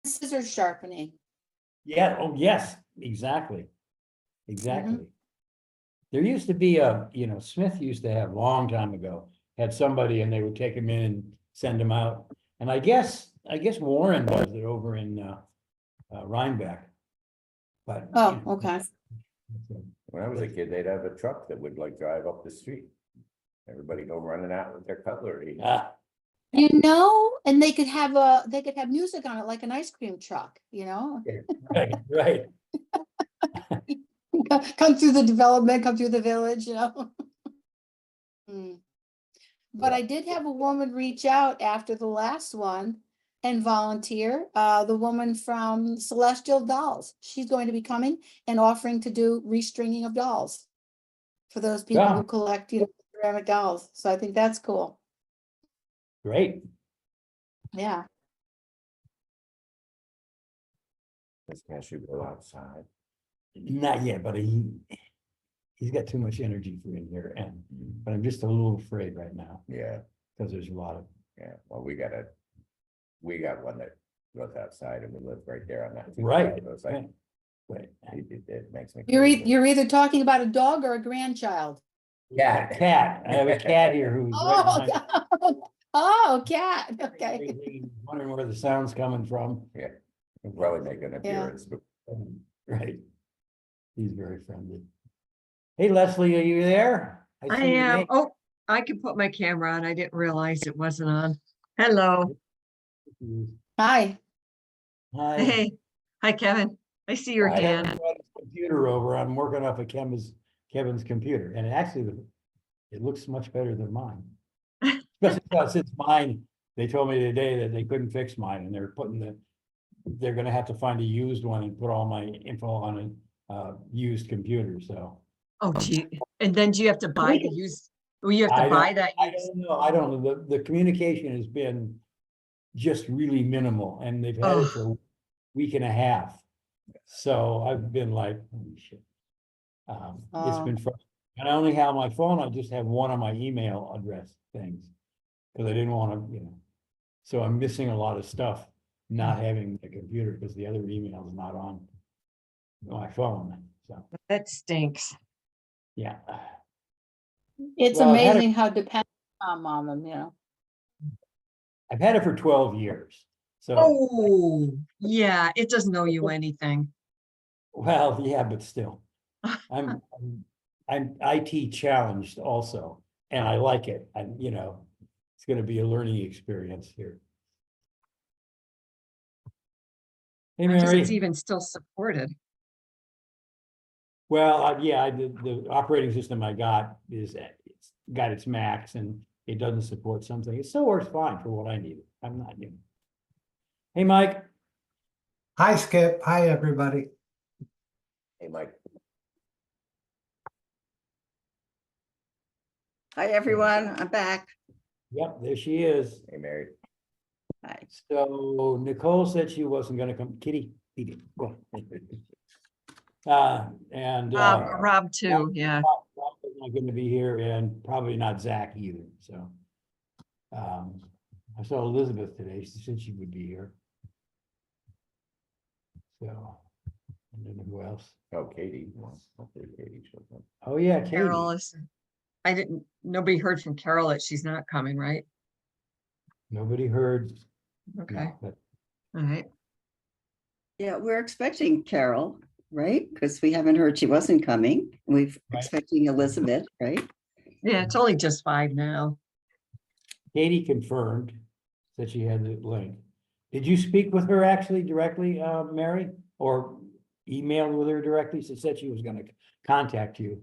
scissors sharpening. Yeah, oh, yes, exactly. Exactly. There used to be Smith used to have, long time ago, had somebody and they would take him in and send him out. And I guess Warren does it over in Rhinebeck. But. Oh, okay. When I was a kid, they'd have a truck that would like drive up the street. Everybody go running out with their cutlery. And they could have music on it like an ice cream truck, Right, right. Come through the development, come through the village, But I did have a woman reach out after the last one and volunteer, the woman from Celestial Dolls. She's going to be coming and offering to do restringing of dolls for those people Yeah. who collect, ceramic dolls. So I think that's cool. Great. Yeah. This guy should go outside. Not yet, but he's got too much energy for in here, but I'm just a little afraid right now Yeah, because there's a lot of. yeah. Well, we got one that goes outside and we live right there on that. Right. It was like, Right. it makes me. You're either talking about a dog or a grandchild. Yeah. Cat. I have a cat here who's right behind. Oh, cat. Okay. He's wondering where the sound's coming from. Yeah. He'll probably make an appearance. Right. He's very friendly. Hey, Leslie, are you there? I see your am. name. Oh, I can put my camera on. I didn't realize it wasn't on. Hello. Hi. Hi. Hey. Hi, Kevin. I see your I haven't hand. brought his computer over. I'm working off of Kevin's computer, and actually, it looks much better than mine. Especially since mine, they told me today that they couldn't fix mine, and they're gonna have to find a used one and put all my info on a used computer, so. Oh, gee. And then do you have to buy the used? Well, you have I to don't- buy that. I don't know. The communication has been just really minimal, and they've had it for a week and a half. So I've been like, holy shit. It's been frustrating. And I only have my phone, I just have one of my email address things. Cause I didn't want to, so I'm missing a lot of stuff, not having the computer, because the other email is not on my phone, so, That stinks. yeah. It's Well, I've had it- amazing how dependent I'm on them, I've had it for 12 years, so, Oh, yeah. It doesn't owe you anything. well, yeah, but still. I'm IT challenged also, and I like it, it's gonna be a learning experience here. Hey, It's Mary. even still supported. Well, yeah, the operating system I got it's got its max and it doesn't support something. It still works fine for what I need. I'm not, Hey, Mike. Hi, Skip. Hi, everybody. Hey, Mike. Hi, everyone. I'm back. Yep, there she is. Hey, Mary. Hi. So Nicole said she wasn't gonna come. Kitty, go. And Rob too, yeah. Rob is not gonna be here, and probably not Zach either, so. I saw Elizabeth today, she said she would be here. So, and then who else? Oh, Katie. Well, hopefully Katie shows up. Oh, yeah, Katie. Carol is, nobody heard from Carol that she's not coming, right? Nobody heard. Okay, No, but all right. Yeah, we're expecting Carol, right? Because we haven't heard she wasn't coming. We're Right. expecting Elizabeth, right? Yeah, it's only just 5 now. Katie confirmed that she had the link. Did you speak with her actually directly, Mary, or emailed with her directly? She said she was gonna contact you.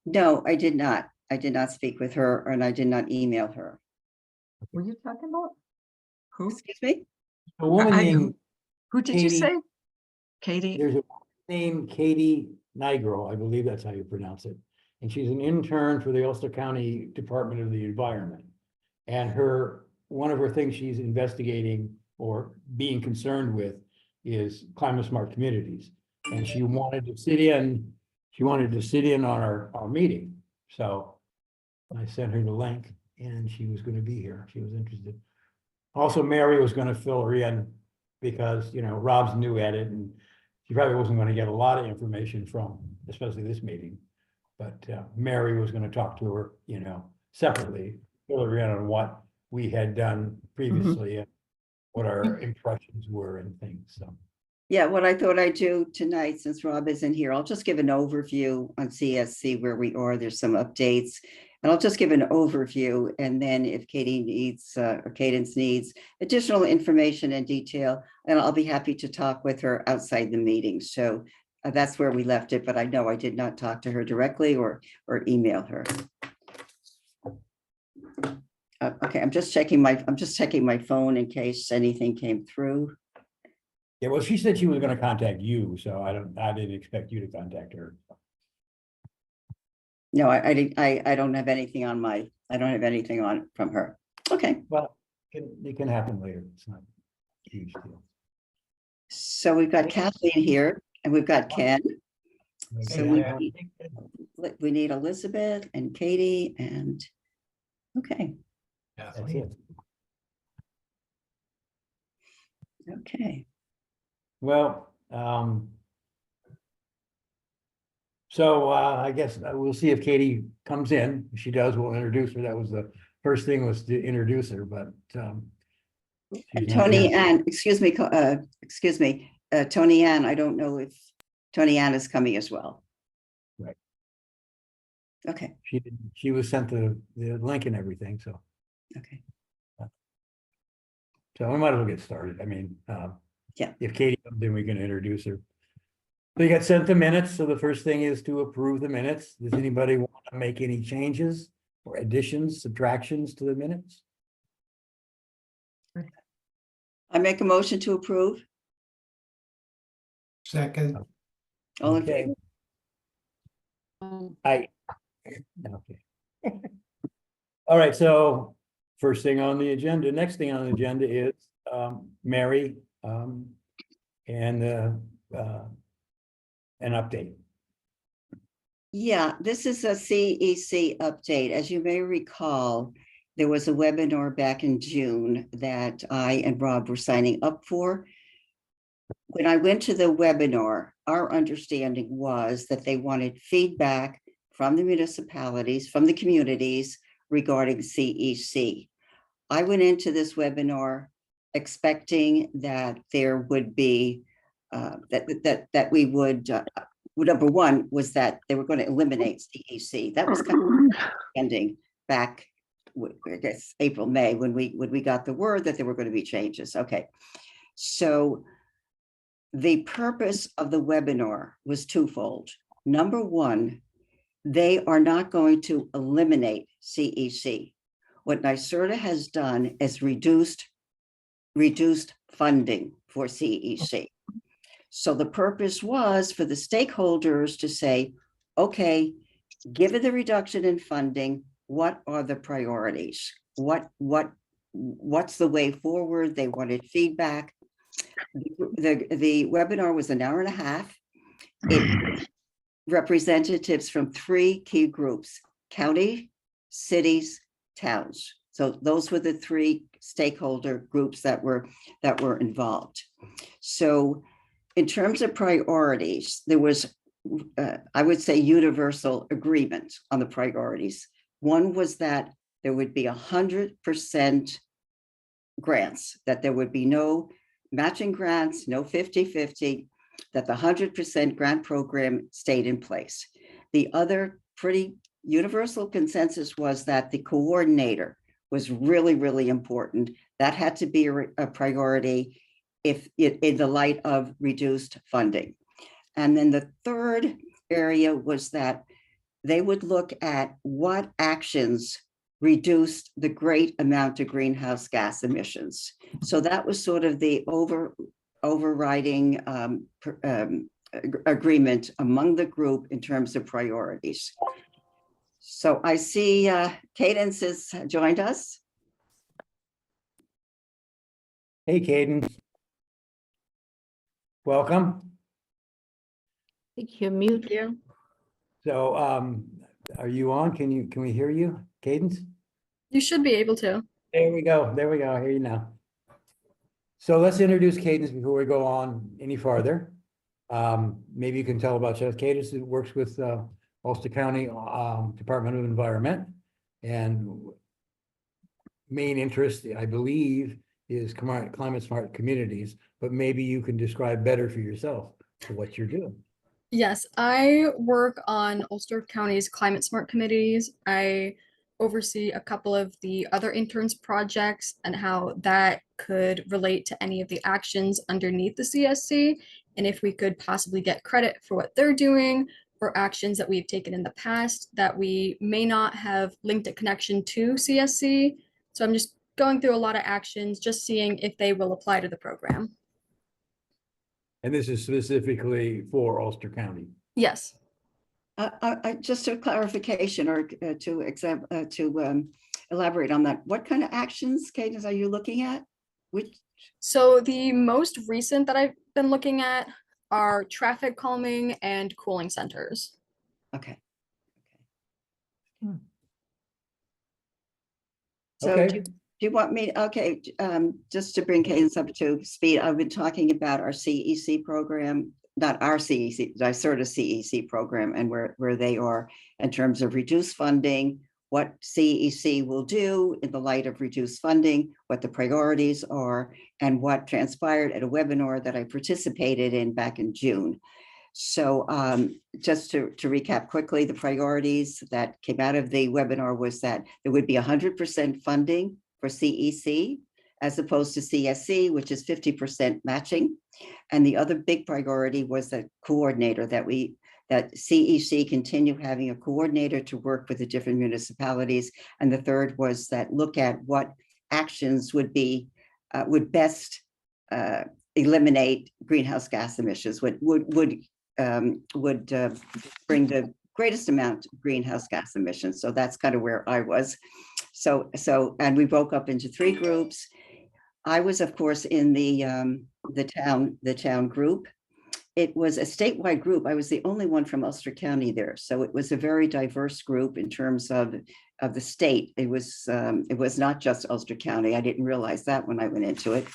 No, I did not. I did not speak with her and I did not email her. Were you talking about? Who? Excuse me? A woman I- named, Who did you Katie. say? Katie? there's a woman named Katie Nigro, I believe that's how you pronounce it. And she's an intern for the Ulster County Department of the Environment. And one of her things she's investigating or being concerned with is climate smart communities. And she wanted to sit in on our meeting. So I sent her the link and she was gonna be here. She was interested. Also, Mary was gonna fill her in because, Rob's new at it and she probably wasn't gonna get a lot of information from, especially this meeting. But Mary was gonna talk to her, separately, fill her in on what we had done previously and what our impressions were and things, so. Yeah, what I thought I'd do tonight, since Rob isn't here, I'll just give an overview on CSC where we are. There's some updates. And I'll just give an overview, and then if Katie needs, or Cadence needs additional information and detail, and I'll be happy to talk with her outside the meeting. So that's where we left it, but I know I did not talk to her directly or email her. Okay, I'm just checking my phone in case anything came through. Yeah, well, she said she was gonna contact you, so I didn't expect you to contact her. No, I don't have anything on I don't have anything on from her. Okay, Well, it can happen later. It's not a huge deal. so we've got Kathleen here and we've got Ken. So we need Elizabeth and Katie and, okay, That's it. okay. Well, so I guess we'll see if Katie comes in. If she does, we'll introduce her. That was the first thing, was to introduce her, but And she's not Tony here. Ann, excuse me, Tony Ann, I don't know if Tony Ann is coming as well. Right. Okay, She was sent the link and everything, so okay. we might as well get started. I mean, Yeah. if Katie comes in, we can introduce her. So you got sent the minutes, so the first thing is to approve the minutes. Does anybody want to make any changes or additions, subtractions to the minutes? I make a motion to approve. Second, All in Okay. favor? Okay. All right, so first thing on the agenda, next thing on the agenda is Mary and an update. Yeah, this is a CEC update. As you may recall, there was a webinar back in June that I and Rob were signing up for. When I went to the webinar, our understanding was that they wanted feedback from the municipalities, from the communities regarding CEC. I went into this webinar expecting that there would be, that we would, number one was that they were going to eliminate CEC. That was kind of ending back, I guess, April, May, when we got the word that there were going to be changes. Okay, so the purpose of the webinar was twofold. Number one, they are not going to eliminate CEC. What NYSERDA has done is reduced funding for CEC. So the purpose was for the stakeholders to say, okay, given the reduction in funding, what are the priorities? What's the way forward? They wanted feedback. The webinar was an hour and a half. It representatives from 3 key groups: county, cities, towns. So those were the 3 stakeholder groups that were involved. So in terms of priorities, there was, I would say, universal agreement on the priorities. One was that there would be 100% grants, that there would be no matching grants, no 50-50, that the 100% grant program stayed in place. The other pretty universal consensus was that the coordinator was really, really important. That had to be a priority if in the light of reduced funding. And then the third area was that they would look at what actions reduced the great amount of greenhouse gas emissions. So that was sort of the overriding agreement among the group in terms of priorities. So I see Cadence has joined us. Hey, Caden. Welcome. You mute you. So, are you on? Can we hear you, Cadence? You should be able to. There we go. I hear you now. So let's introduce Cadence before we go on any farther. Maybe you can tell about Cadence, who works with Ulster County Department of Environment. And main interest, I believe, is climate smart communities, but maybe you can describe better for yourself what you're doing. Yes, I work on Ulster County's climate smart committees. I oversee a couple of the other interns projects and how that could relate to any of the actions underneath the CSC, and if we could possibly get credit for what they're doing or actions that we've taken in the past that we may not have linked a connection to CSC. So I'm just going through a lot of actions, just seeing if they will apply to the program. And this is specifically for Ulster County. Yes. Just a clarification or to elaborate on that. What kind of actions, Cadence, are you looking at? Which? So the most recent that I've been looking at are traffic calming and cooling centers. Okay. Hmm. So Okay. do you want me, okay, just to bring Cadence up to speed, I've been talking about our CEC program, not our CEC, I sort of CEC program and where they are in terms of reduced funding, what CEC will do in the light of reduced funding, what the priorities are, and what transpired at a webinar that I participated in back in June. So just to recap quickly, the priorities that came out of the webinar was that there would be 100% funding for CEC as opposed to CSC, which is 50% matching. And the other big priority was the coordinator, that CEC continue having a coordinator to work with the different municipalities. And the third was that look at what actions would best eliminate greenhouse gas emissions, would bring the greatest amount of greenhouse gas emissions. So that's kind of where I was. So, and we broke up into 3 groups. I was, of course, in the town group. It was a statewide group. I was the only one from Ulster County there. So it was a very diverse group in terms of the state. It was not just Ulster County. I didn't realize that when I went into it.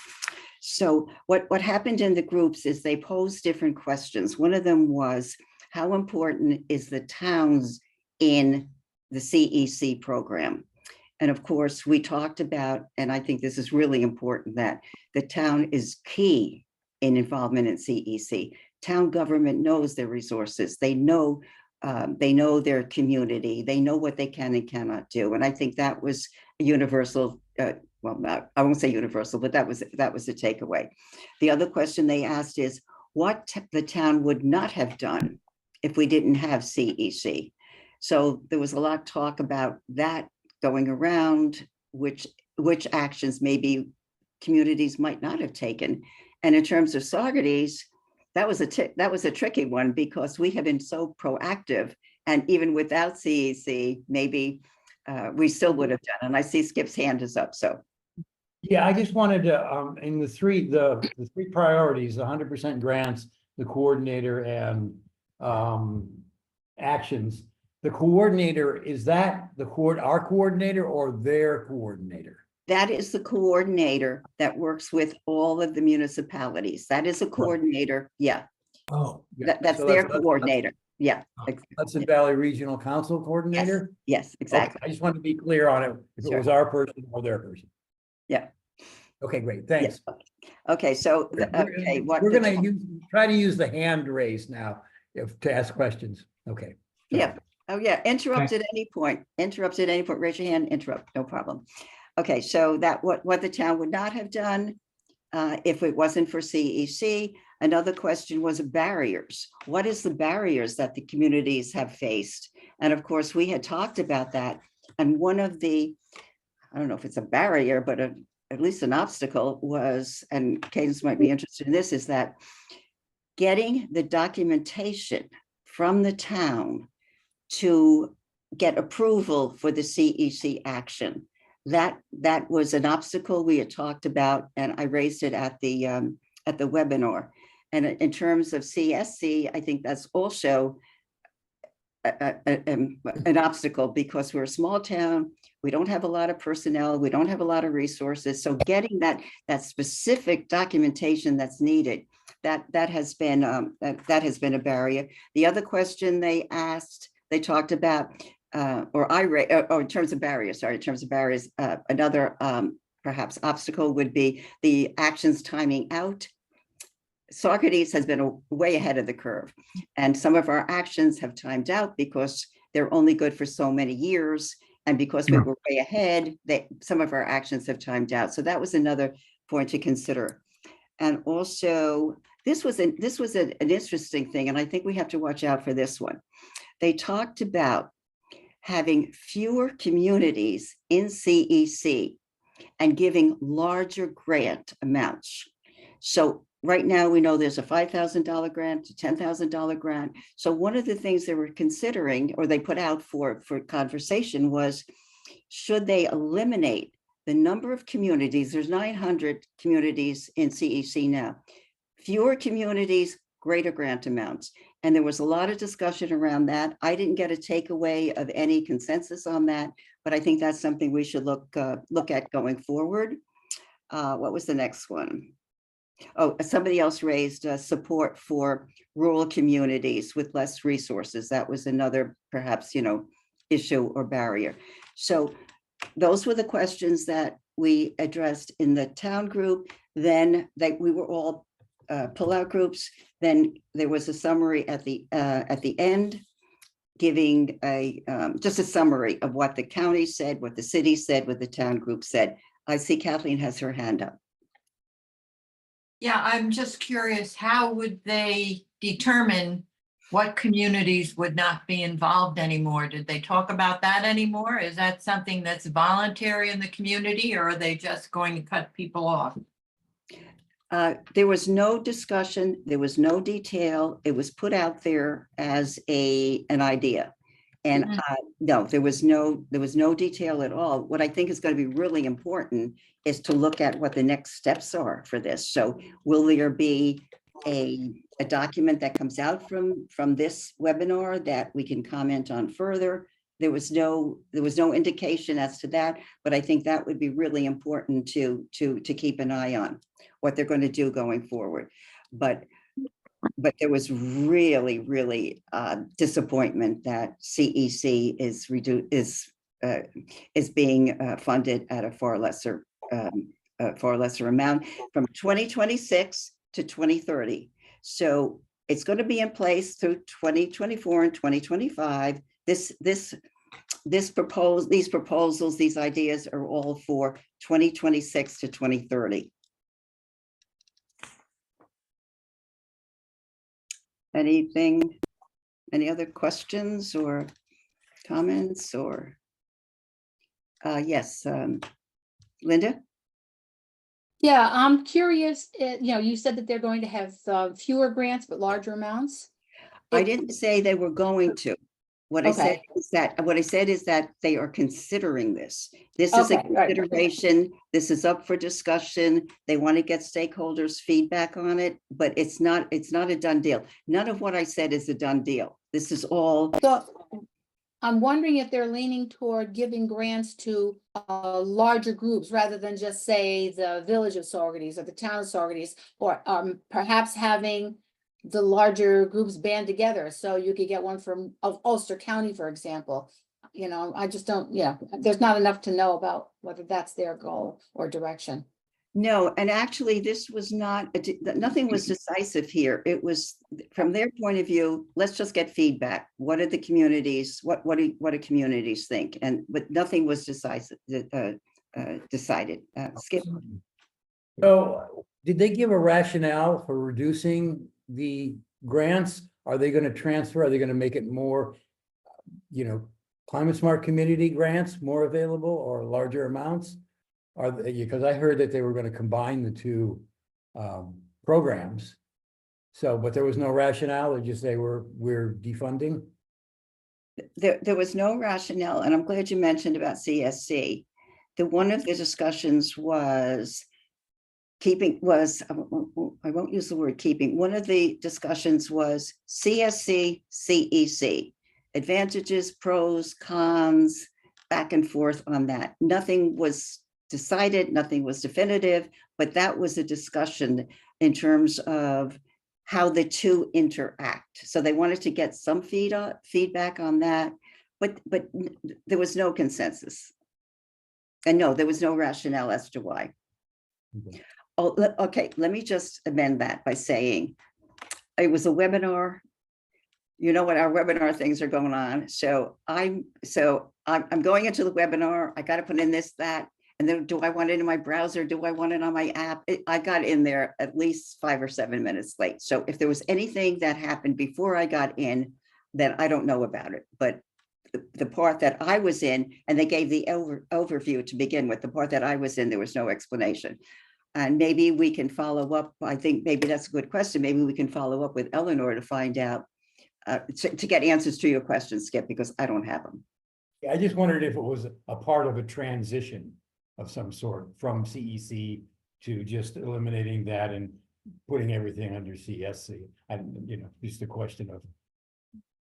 So what happened in the groups is they posed different questions. One of them was, how important is the towns in the CEC program? And of course, we talked about, and I think this is really important, that the town is key in involvement in CEC. Town government knows their resources. They know their community. They know what they can and cannot do. And I think that was a universal, well, I won't say universal, but that was the takeaway. The other question they asked is what the town would not have done if we didn't have CEC. So there was a lot of talk about that going around, which actions maybe communities might not have taken. And in terms of Saugerties, that was a tricky one because we have been so proactive, and even without CEC, maybe we still would have done. And I see Skip's hand is up. So yeah, I just wanted to in the three priorities, the 100% grants, the coordinator, and actions. The coordinator, is that our coordinator or their coordinator? that is the coordinator that works with all of the municipalities. That is a coordinator. Yeah, Oh, that's So their that's- coordinator. Yeah. Hudson Valley Regional Council coordinator? Yes, Okay, exactly. I just wanted to be clear on it, if it Sure. was our person or their person. Yeah. Okay, great, thanks. Okay, so We're gonna try to use the hand raise now to ask questions. Okay. sorry. Yeah. Oh, yeah. Interrupt at any point. Interrupt at any point. Raise your hand. Interrupt. No problem. Okay, so that what the town would not have done if it wasn't for CEC. Another question was barriers. What is the barriers that the communities have faced? And of course, we had talked about that. And one of the, I don't know if it's a barrier, but at least an obstacle was, and Cadence might be interested in this, is that getting the documentation from the town to get approval for the CEC action. That was an obstacle we had talked about, and I raised it at the webinar. And in terms of CSC, I think that's also an obstacle because we're a small town. We don't have a lot of personnel. We don't have a lot of resources. So getting that specific documentation that's needed, that has been a barrier. The other question they asked, they talked about, in terms of barriers, another perhaps obstacle would be the actions timing out. Socrates has been way ahead of the curve, and some of our actions have timed out because they're only good for so many years. And because we were way ahead, some of our actions have timed out. So that was another point to consider. And also, this was an interesting thing, and I think we have to watch out for this one. They talked about having fewer communities in CEC and giving larger grant amounts. So right now, we know there's a $5,000 grant, a $10,000 grant. So one of the things they were considering, or they put out for conversation, was should they eliminate the number of communities? There's 900 communities in CEC now. Fewer communities, greater grant amounts. And there was a lot of discussion around that. I didn't get a takeaway of any consensus on that, but I think that's something we should look at going forward. What was the next one? Oh, somebody else raised support for rural communities with less resources. That was another perhaps, issue or barrier. So those were the questions that we addressed in the town group. Then we were all pull-out groups. Then there was a summary at the end, giving just a summary of what the county said, what the city said, what the town group said. I see Kathleen has her hand up. Yeah, I'm just curious, how would they determine what communities would not be involved anymore? Did they talk about that anymore? Is that something that's voluntary in the community, or are they just going to cut people off? There was no discussion, there was no detail. It was put out there as an idea. And no, there was no detail at all. What I think is going to be really important is to look at what the next steps are for this. So will there be a document that comes out from this webinar that we can comment on further? There was no indication as to that, but I think that would be really important to keep an eye on what they're going to do going forward. But there was really disappointment that CEC is being funded at a far lesser amount from 2026 to 2030. So it's going to be in place through 2024 and 2025. These proposals, these ideas are all for 2026 to 2030. Any other questions or comments or? Yes, Linda? Yeah, I'm curious, you said that they're going to have fewer grants, but larger amounts. I didn't say they were going to. What I said is that they are considering this. This is a consideration. This is up for discussion. They want to get stakeholders' feedback on it, but it's not a done deal. None of what I said is a done deal. This is all. So I'm wondering if they're leaning toward giving grants to larger groups rather than just say the village of Saugerties or the town of Saugerties, or perhaps having the larger groups band together. So you could get one from Ulster County, for example. I just don't, there's not enough to know about whether that's their goal or direction. No, and actually this was nothing was decisive here. It was from their point of view, let's just get feedback. What are the communities, what do communities think? But nothing was decided. Skip. So did they give a rationale for reducing the grants? Are they going to transfer? Are they going to make it more, climate smart community grants more available or larger amounts? Are they, because I heard that they were going to combine the two programs. So, but there was no rationale. They just say we're defunding. There was no rationale, and I'm glad you mentioned about CSC. One of the discussions was I won't use the word keeping. One of the discussions was CSC, CEC. advantages, pros, cons, back and forth on that. Nothing was decided, nothing was definitive, but that was a discussion in terms of how the two interact. So they wanted to get some feedback on that, but there was no consensus. And no, there was no rationale as to why. Okay. Oh, okay, let me just amend that by saying it was a webinar. You know what our webinar things are going on. So I'm going into the webinar. I got to put in this, that, and then do I want it in my browser? Do I want it on my app? I got in there at least 5 or 7 minutes late. So if there was anything that happened before I got in, then I don't know about it. But the part that I was in, and they gave the overview to begin with, the part that I was in, there was no explanation. And maybe we can follow up. I think maybe that's a good question. Maybe we can follow up with Eleanor to find out, to get answers to your questions, Skip, because I don't have them. Yeah, I just wondered if it was a part of a transition of some sort from CEC to just eliminating that and putting everything under CSC. And, just a question of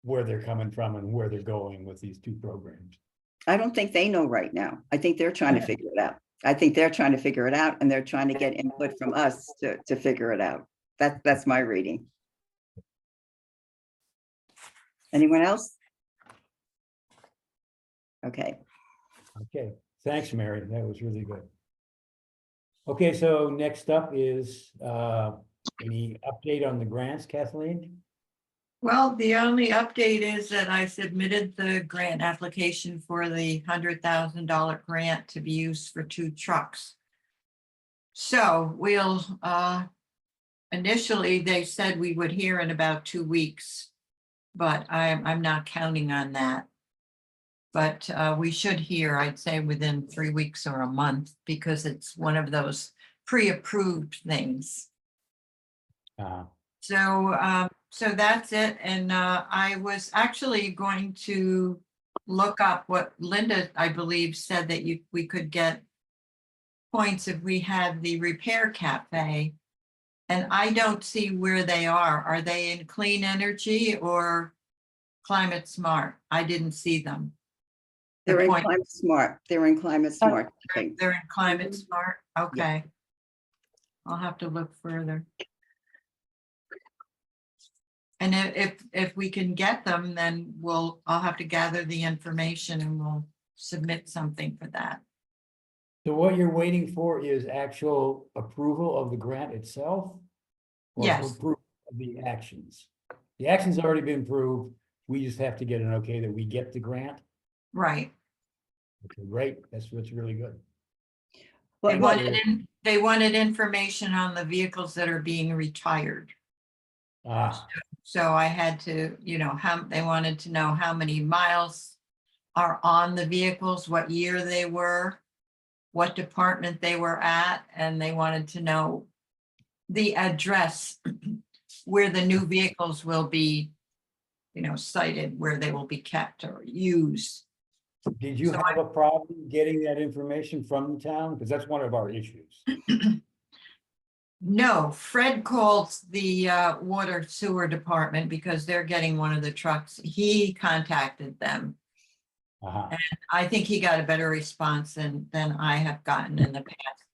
where they're coming from and where they're going with these two programs. I don't think they know right now. I think they're trying to figure it out. I think they're trying to figure it out, and they're trying to get input from us to figure it out. That's my reading. Anyone else? Okay. Okay, thanks, Mary. That was really good. Okay, so next up is any update on the grants, Kathleen? Well, the only update is that I submitted the grant application for the $100,000 grant to be used for 2 trucks. So we'll, initially they said we would hear in about 2 weeks, but I'm not counting on that. But we should hear, I'd say, within 3 weeks or a month, because it's one of those pre-approved things. So that's it. And I was actually going to look up what Linda, I believe, said that we could get points if we had the repair cafe. And I don't see where they are. Are they in clean energy or climate smart? I didn't see them. They're in climate smart. They're in climate smart. They're in climate smart. Okay. I'll have to look further. And if we can get them, then I'll have to gather the information and we'll submit something for that. So what you're waiting for is actual approval of the grant itself? Or Yes. approval of the actions? The action's already been approved. We just have to get an okay that we get the grant. Right. Okay, great. That's what's really good. They wanted information on the vehicles that are being retired. So I had to, they wanted to know how many miles are on the vehicles, what year they were, what department they were at, and they wanted to know the address where the new vehicles will be, cited, where they will be kept or used. Did you have a problem getting that information from the town? Because that's one of our issues. No, Fred called the water sewer department because they're getting one of the trucks. He contacted them. And I think he got a better response than I have gotten in the past.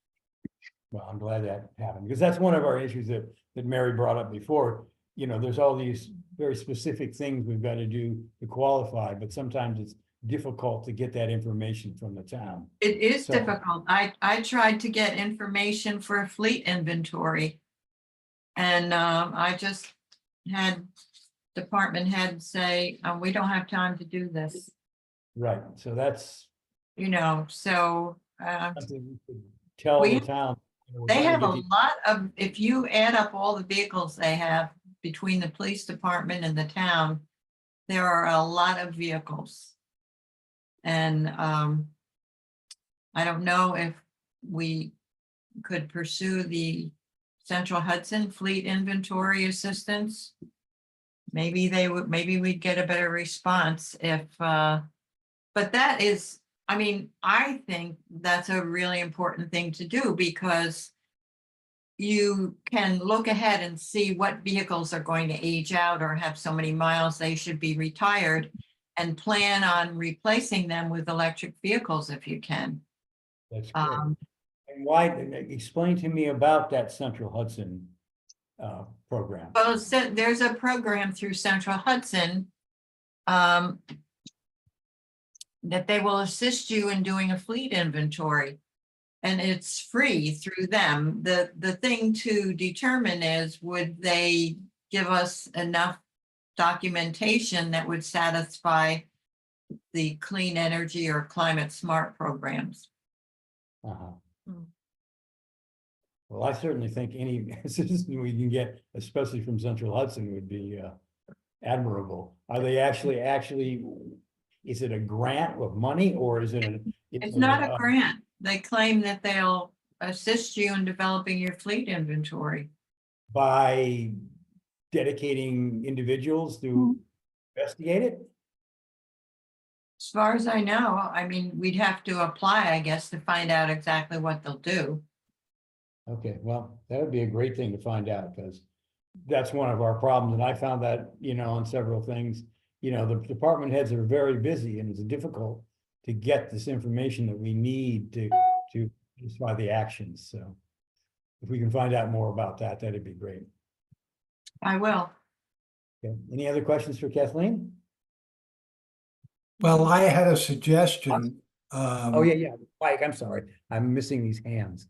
Well, I'm glad that happened, because that's one of our issues that Mary brought up before. There's all these very specific things we've got to do to qualify, but sometimes it's difficult to get that information from the town. It is difficult. I tried to get information for a fleet inventory. And I just had department head say, we don't have time to do this. Right, so that's so something we could tell the town. they have a lot of, if you add up all the vehicles they have between the police department and the town, there are a lot of vehicles. And I don't know if we could pursue the Central Hudson Fleet Inventory Assistance. Maybe we'd get a better response if, but that is, I think that's a really important thing to do, because you can look ahead and see what vehicles are going to age out or have so many miles they should be retired. and plan on replacing them with electric vehicles if you can. That's great. Um, And why, explain to me about that Central Hudson program. Well, so there's a program through Central Hudson that they will assist you in doing a fleet inventory. And it's free through them. The thing to determine is, would they give us enough documentation that would satisfy the clean energy or climate smart programs? Uh-huh. Mm. Well, I certainly think any assistance we can get, especially from Central Hudson, would be admirable. Are they actually, is it a grant with money or is it It's not a grant. They claim that they'll assist you in developing your fleet inventory. by dedicating individuals to investigate it? As far as I know, I mean, we'd have to apply, I guess, to find out exactly what they'll do. Okay, well, that would be a great thing to find out, because that's one of our problems, and I found that, on several things. The department heads are very busy, and it's difficult to get this information that we need to justify the actions, so. If we can find out more about that, that'd be great. I will. Okay, any other questions for Kathleen? Well, I had a suggestion. Oh, yeah, Mike, I'm sorry, I'm missing these hands.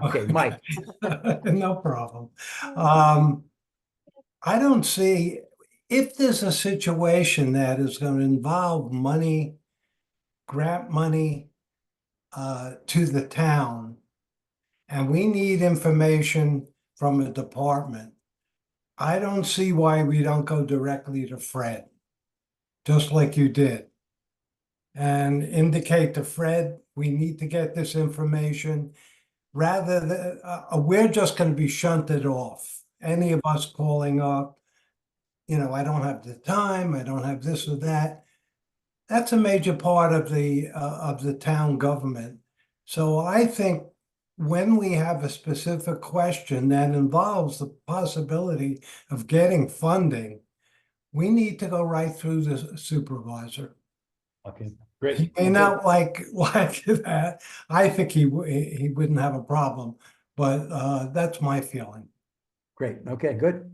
Okay, Mike. No problem. I don't see, if there's a situation that is going to involve money, grant money to the town, and we need information from a department, I don't see why we don't go directly to Fred, just like you did. And indicate to Fred, we need to get this information, rather than, we're just going to be shunted off. Any of us calling up, I don't have the time, I don't have this or that. That's a major part of the town government. So I think when we have a specific question that involves the possibility of getting funding, we need to go right through the supervisor. Okay, great. He may not like that. I think he wouldn't have a problem, but that's my feeling. Great, okay, good.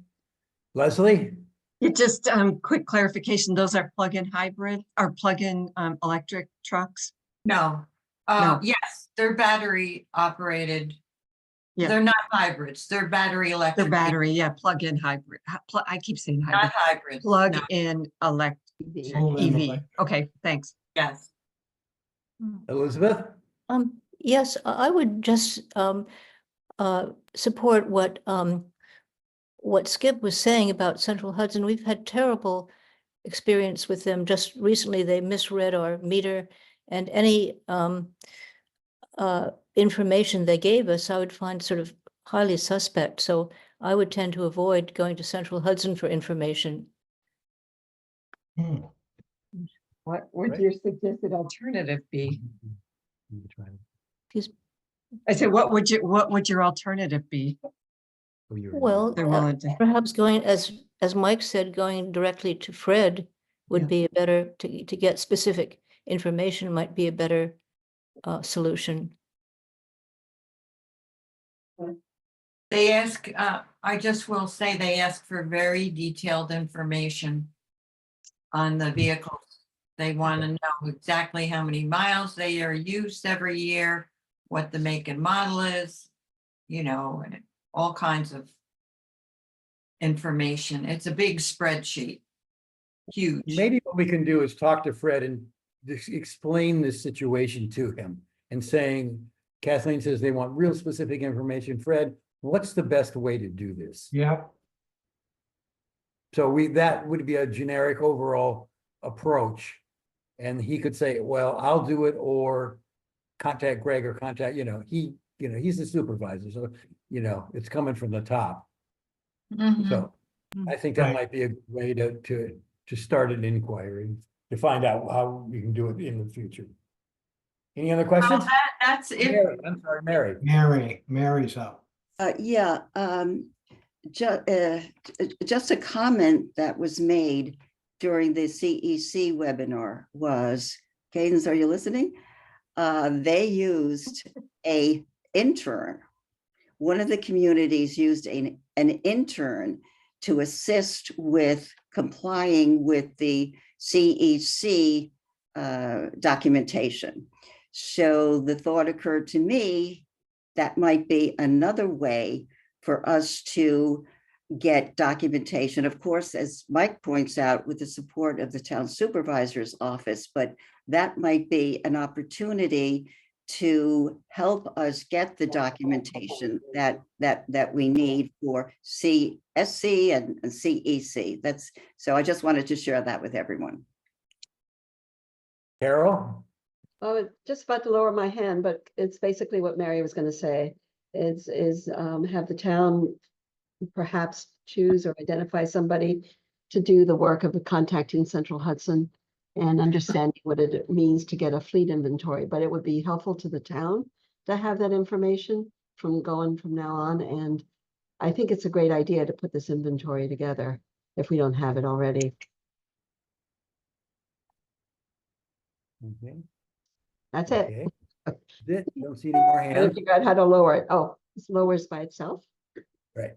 Leslie? It just, quick clarification, those are plug-in hybrid or plug-in electric trucks? No. No. Yes, they're battery operated. Yeah. They're not hybrids. They're battery The electric. battery, yeah, plug-in hybrid. I keep saying Not hybrid. hybrids. no. Plug-in EV. Okay, thanks. Yes. Elizabeth? Yes, I would just support what Skip was saying about Central Hudson. We've had terrible experience with them. Just recently, they misread our meter, and any information they gave us, I would find sort of highly suspect. So I would tend to avoid going to Central Hudson for information. What would Right. your suggested alternative be? Excuse- I said, what would your alternative be? Well, They're willing to. perhaps going, as Mike said, going directly to Fred would Yeah. be a better, to get specific information might be a better solution. They ask, I just will say they ask for very detailed information on the vehicles. They want to know exactly how many miles they are used every year, what the make and model is, and all kinds of information. It's a big spreadsheet. Huge. Maybe what we can do is talk to Fred and explain this situation to him and saying, Kathleen says they want real specific information. Fred, what's the best way to do this? Yeah. So that would be a generic overall approach. And he could say, well, I'll do it, or contact Greg, or contact, he's the supervisor. So, it's coming from the top. Mhm. So I think that Right. might be a good way to start an inquiry, to find out how we can do it in the future. Any other Well, questions? that's it. Mary, I'm sorry, Mary. Mary's up. Just a comment that was made. during the CEC webinar was, Cadence, are you listening? They used a intern. One of the communities used an intern to assist with complying with the CEC documentation. So the thought occurred to me that might be another way for us to get documentation, of course, as Mike points out, with the support of the town supervisor's office, but that might be an opportunity to help us get the documentation that we need for CSC and CEC. So I just wanted to share that with everyone. Carol? I was just about to lower my hand, but it's basically what Mary was going to say. Is have the town perhaps choose or identify somebody to do the work of contacting Central Hudson and understanding what it means to get a fleet inventory. But it would be helpful to the town to have that information from now on. And I think it's a great idea to put this inventory together if we don't have it already. Okay. That's it. Okay. That's it. Don't see any more I hands. figured out how to lower it. Oh, it lowers by itself. Right.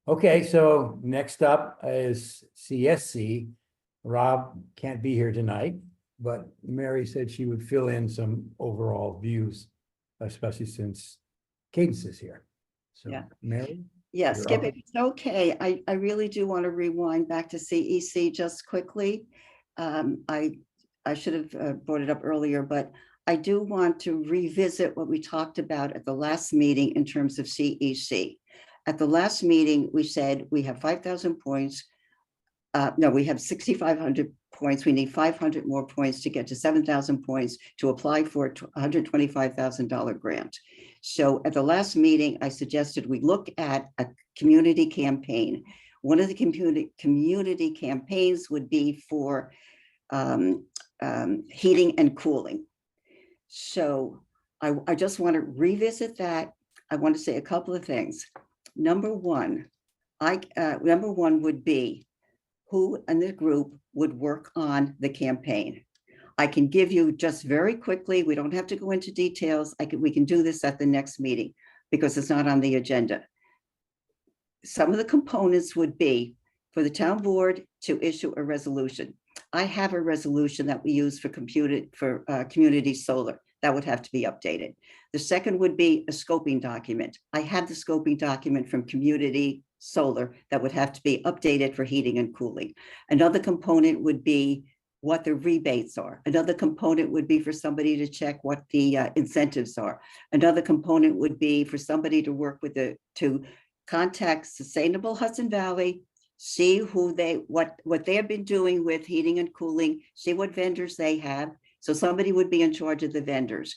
Okay, so next up is CSC. Rob can't be here tonight, but Mary said she would fill in some overall views, especially since Cadence is here. So, Yeah. Mary? Yeah, You're Skip, up. if it's okay, I really do want to rewind back to CEC just quickly. I should have brought it up earlier, but I do want to revisit what we talked about at the last meeting in terms of CEC. At the last meeting, we said we have 5,000 points. No, we have 6,500 points. We need 500 more points to get to 7,000 points to apply for a $125,000 grant. So at the last meeting, I suggested we look at a community campaign. One of the community campaigns would be for heating and cooling. So I just want to revisit that. I want to say a couple of things. Number one would be who in the group would work on the campaign. I can give you just very quickly, we don't have to go into details. We can do this at the next meeting because it's not on the agenda. Some of the components would be for the town board to issue a resolution. I have a resolution that we use for community solar that would have to be updated. The second would be a scoping document. I have the scoping document from community solar that would have to be updated for heating and cooling. Another component would be what the rebates are. Another component would be for somebody to check what the incentives are. Another component would be for somebody to work with to contact Sustainable Hudson Valley, see what they have been doing with heating and cooling, see what vendors they have. So somebody would be in charge of the vendors.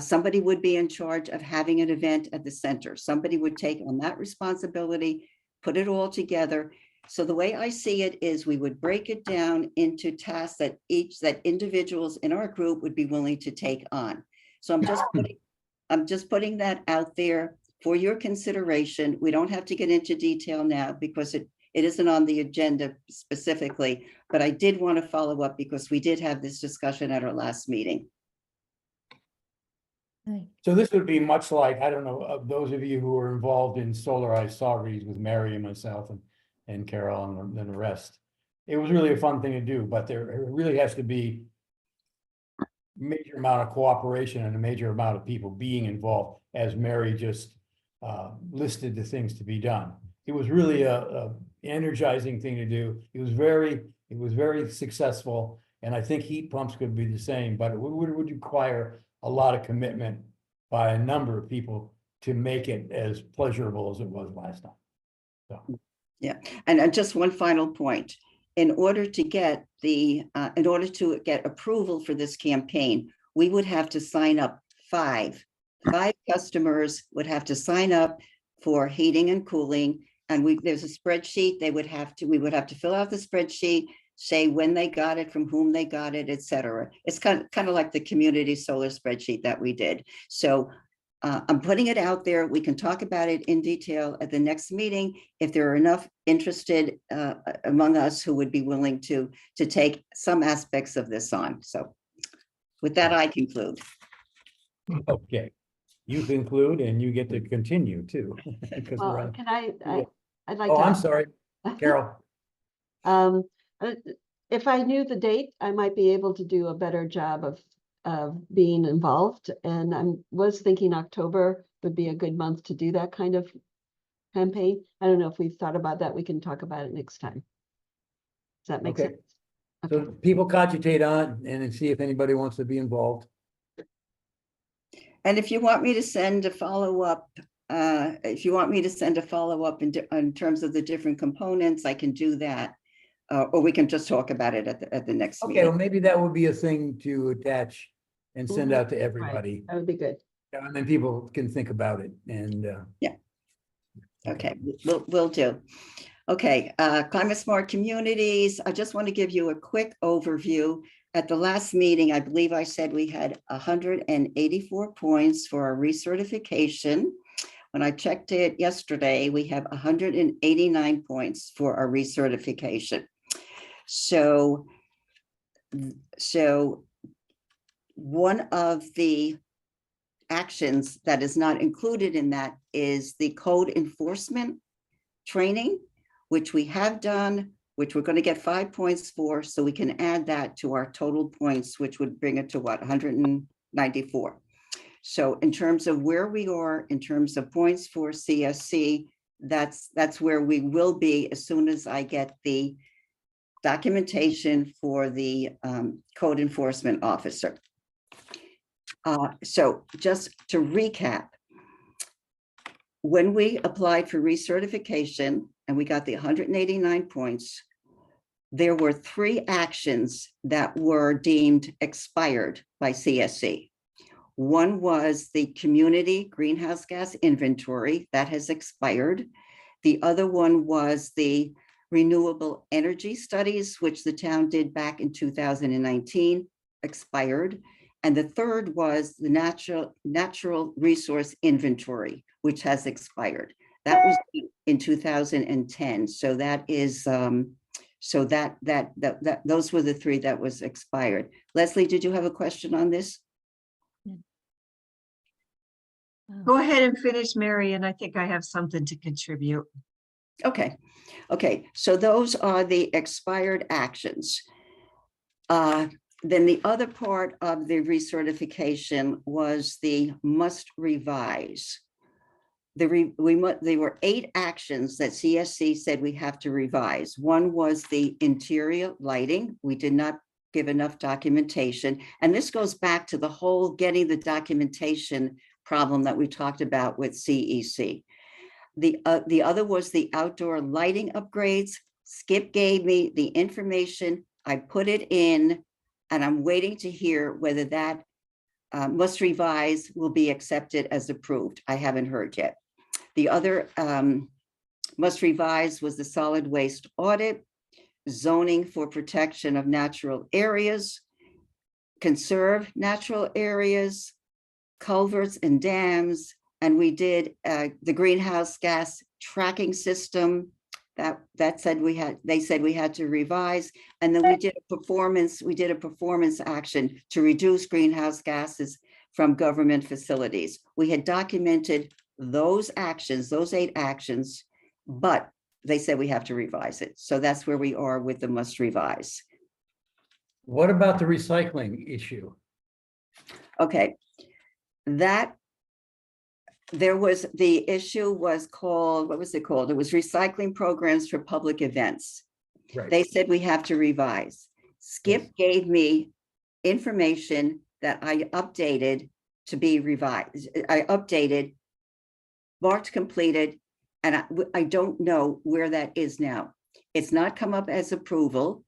Somebody would be in charge of having an event at the center. Somebody would take on that responsibility, put it all together. So the way I see it is we would break it down into tasks that individuals in our group would be willing to take on. So I'm just putting that out there for your consideration. We don't have to get into detail now because it isn't on the agenda specifically, but I did want to follow up because we did have this discussion at our last meeting. So this would be much like, I don't know, those of you who are involved in solarized sovereignties with Mary and myself and Carol and the rest. It was really a fun thing to do, but there really has to be a major amount of cooperation and a major amount of people being involved, as Mary just listed the things to be done. It was really a energizing thing to do. It was very successful, and I think heat pumps could be the same, but it would require a lot of commitment by a number of people to make it as pleasurable as it was last time. So. Yeah, and just one final point. In order to get approval for this campaign, we would have to sign up five customers would have to sign up for heating and cooling. And there's a spreadsheet we would have to fill out the spreadsheet, say when they got it, from whom they got it, et cetera. It's kind of like the community solar spreadsheet that we did. So I'm putting it out there. We can talk about it in detail at the next meeting if there are enough interested among us who would be willing to take some aspects of this on. So with that, I conclude. Okay, you conclude and you get to continue too. because we're Well, on- can I, Yeah. I'd like Oh, to. I'm sorry, Carol. Uh, If I knew the date, I might be able to do a better job of being involved. And was thinking October would be a good month to do that kind of campaign. I don't know if we've thought about that. We can talk about it next time. Does that make Okay. sense? So Okay. people cogitate on and then see if anybody wants to be involved. And if you want me to send a follow-up, in terms of the different components, I can do that. Or we can just talk about it at the next Okay, well, meeting. maybe that would be a thing to attach and send Mhm. out to Right, everybody. that would be good. And then people can think about it and. Okay, we'll do. Okay, climate smart communities. I just want to give you a quick overview. At the last meeting, I believe I said we had 184 points for our recertification. When I checked it yesterday, we have 189 points for our recertification. So one of the actions that is not included in that is the code enforcement training, which we have done, which we're going to get 5 points for, so we can add that to our total points, which would bring it to what, 194. So in terms of where we are, in terms of points for CSC, that's where we will be as soon as I get the documentation for the code enforcement officer. So just to recap, when we applied for recertification and we got the 189 points, there were 3 actions that were deemed expired by CSC. One was the community greenhouse gas inventory that has expired. The other one was the renewable energy studies, which the town did back in 2019, expired. And the third was the natural resource inventory, which has expired. That was in 2010. So that is, those were the 3 that was expired. Leslie, did you have a question on this? Go ahead and finish, Mary, and I think I have something to contribute. Okay, so those are the expired actions. Then the other part of the recertification was the must revise. There were 8 actions that CSC said we have to revise. One was the interior lighting. We did not give enough documentation. And this goes back to the whole getting the documentation problem that we talked about with CEC. The other was the outdoor lighting upgrades. Skip gave me the information. I put it in, and I'm waiting to hear whether that must revise will be accepted as approved. I haven't heard yet. The other must revise was the solid waste audit, zoning for protection of natural areas, conserve natural areas, culverts and dams, and we did the greenhouse gas tracking system that said they said we had to revise, and then we did a performance action to reduce greenhouse gases from government facilities. We had documented those actions, those 8 actions, but they said we have to revise it. So that's where we are with the must revise. What about the recycling issue? Okay, that there was, the issue was called, what was it called? It was recycling programs for public events. Right. They said we have to revise. Skip gave me information that I updated to be revised. I updated, marked completed, and I don't know where that is now. It's not come up as approval.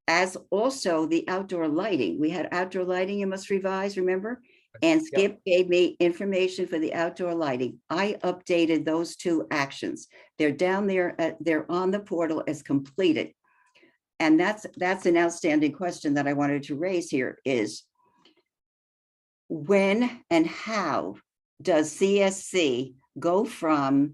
As also the outdoor lighting. We had outdoor lighting you must revise, remember? And Skip gave me information for the outdoor lighting. I updated those 2 actions. They're down there, they're on the portal as completed. And that's an outstanding question that I wanted to raise here is when and how does CSC go from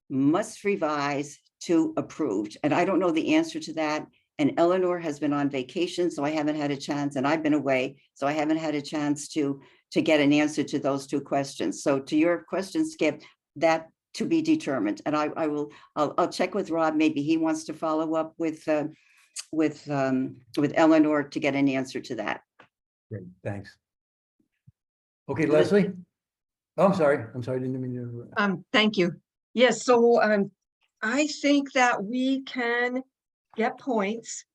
must revise to approved? And I don't know the answer to that. And Eleanor has been on vacation, so I haven't had a chance, and I've been away, so I haven't had a chance to get an answer to those two questions. So to your question, Skip, that to be determined. And I'll check with Rob. Maybe he wants to follow up with Eleanor to get an answer to that. Great, thanks. Okay, Leslie? Oh, I'm sorry, didn't mean to. Thank you. Yes, so I think that we can get points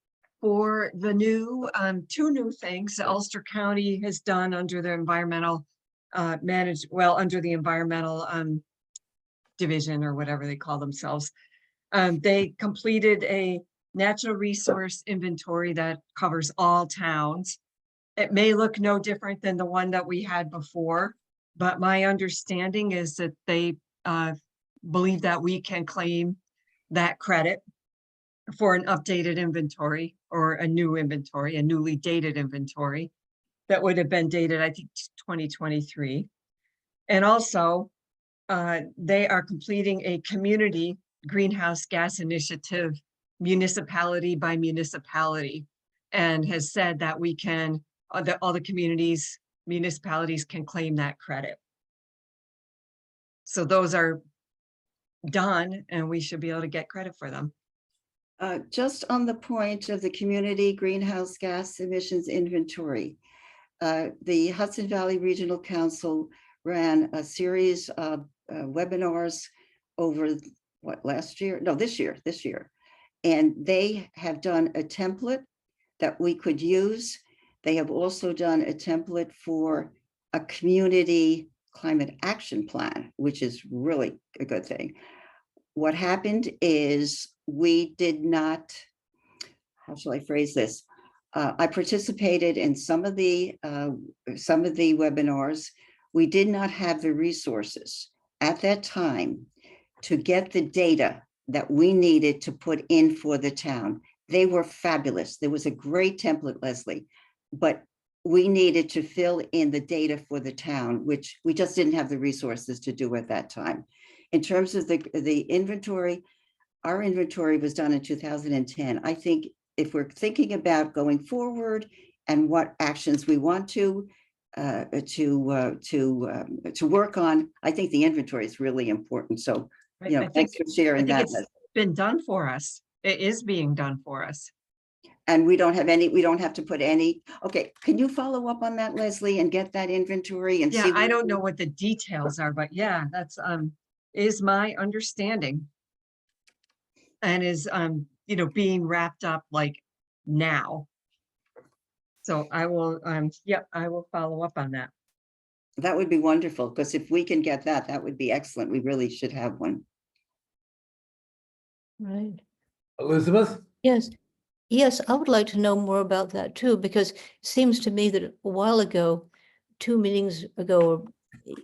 for the new two new things Ulster County has done under the environmental under the environmental division, or whatever they call themselves. They completed a natural resource inventory that covers all towns. It may look no different than the one that we had before, but my understanding is that they believe that we can claim that credit for an updated inventory, or a new inventory, a newly dated inventory that would have been dated, I think, 2023. And also, they are completing a community greenhouse gas initiative, municipality by municipality, and has said that we can, that all the communities, municipalities can claim that credit. So those are done, and we should be able to get credit for them. Just on the point of the community greenhouse gas emissions inventory, the Hudson Valley Regional Council ran a series of webinars over this year. And they have done a template that we could use. They have also done a template for a community climate action plan, which is really a good thing. What happened is we did not, how shall I phrase this? I participated in some of the webinars. We did not have the resources at that time to get the data that we needed to put in for the town. They were fabulous. There was a great template, Leslie, but we needed to fill in the data for the town, which we just didn't have the resources to do at that time. In terms of the inventory, our inventory was done in 2010. I think if we're thinking about going forward and what actions we want to work on, I think the inventory is really important. So, you know, thanks for sharing that. It's been done for us. It is being done for us. And we don't have to put any, okay, can you follow up on that, Leslie, and get that inventory and see? Yeah, I don't know what the details are, but yeah, that's is my understanding. And is you know, being wrapped up like now. So I will I will follow up on that. That would be wonderful, because if we can get that, that would be excellent. We really should have one. Right. Elizabeth? Yes. Yes, I would like to know more about that too, because it seems to me that a while ago, 2 meetings ago, or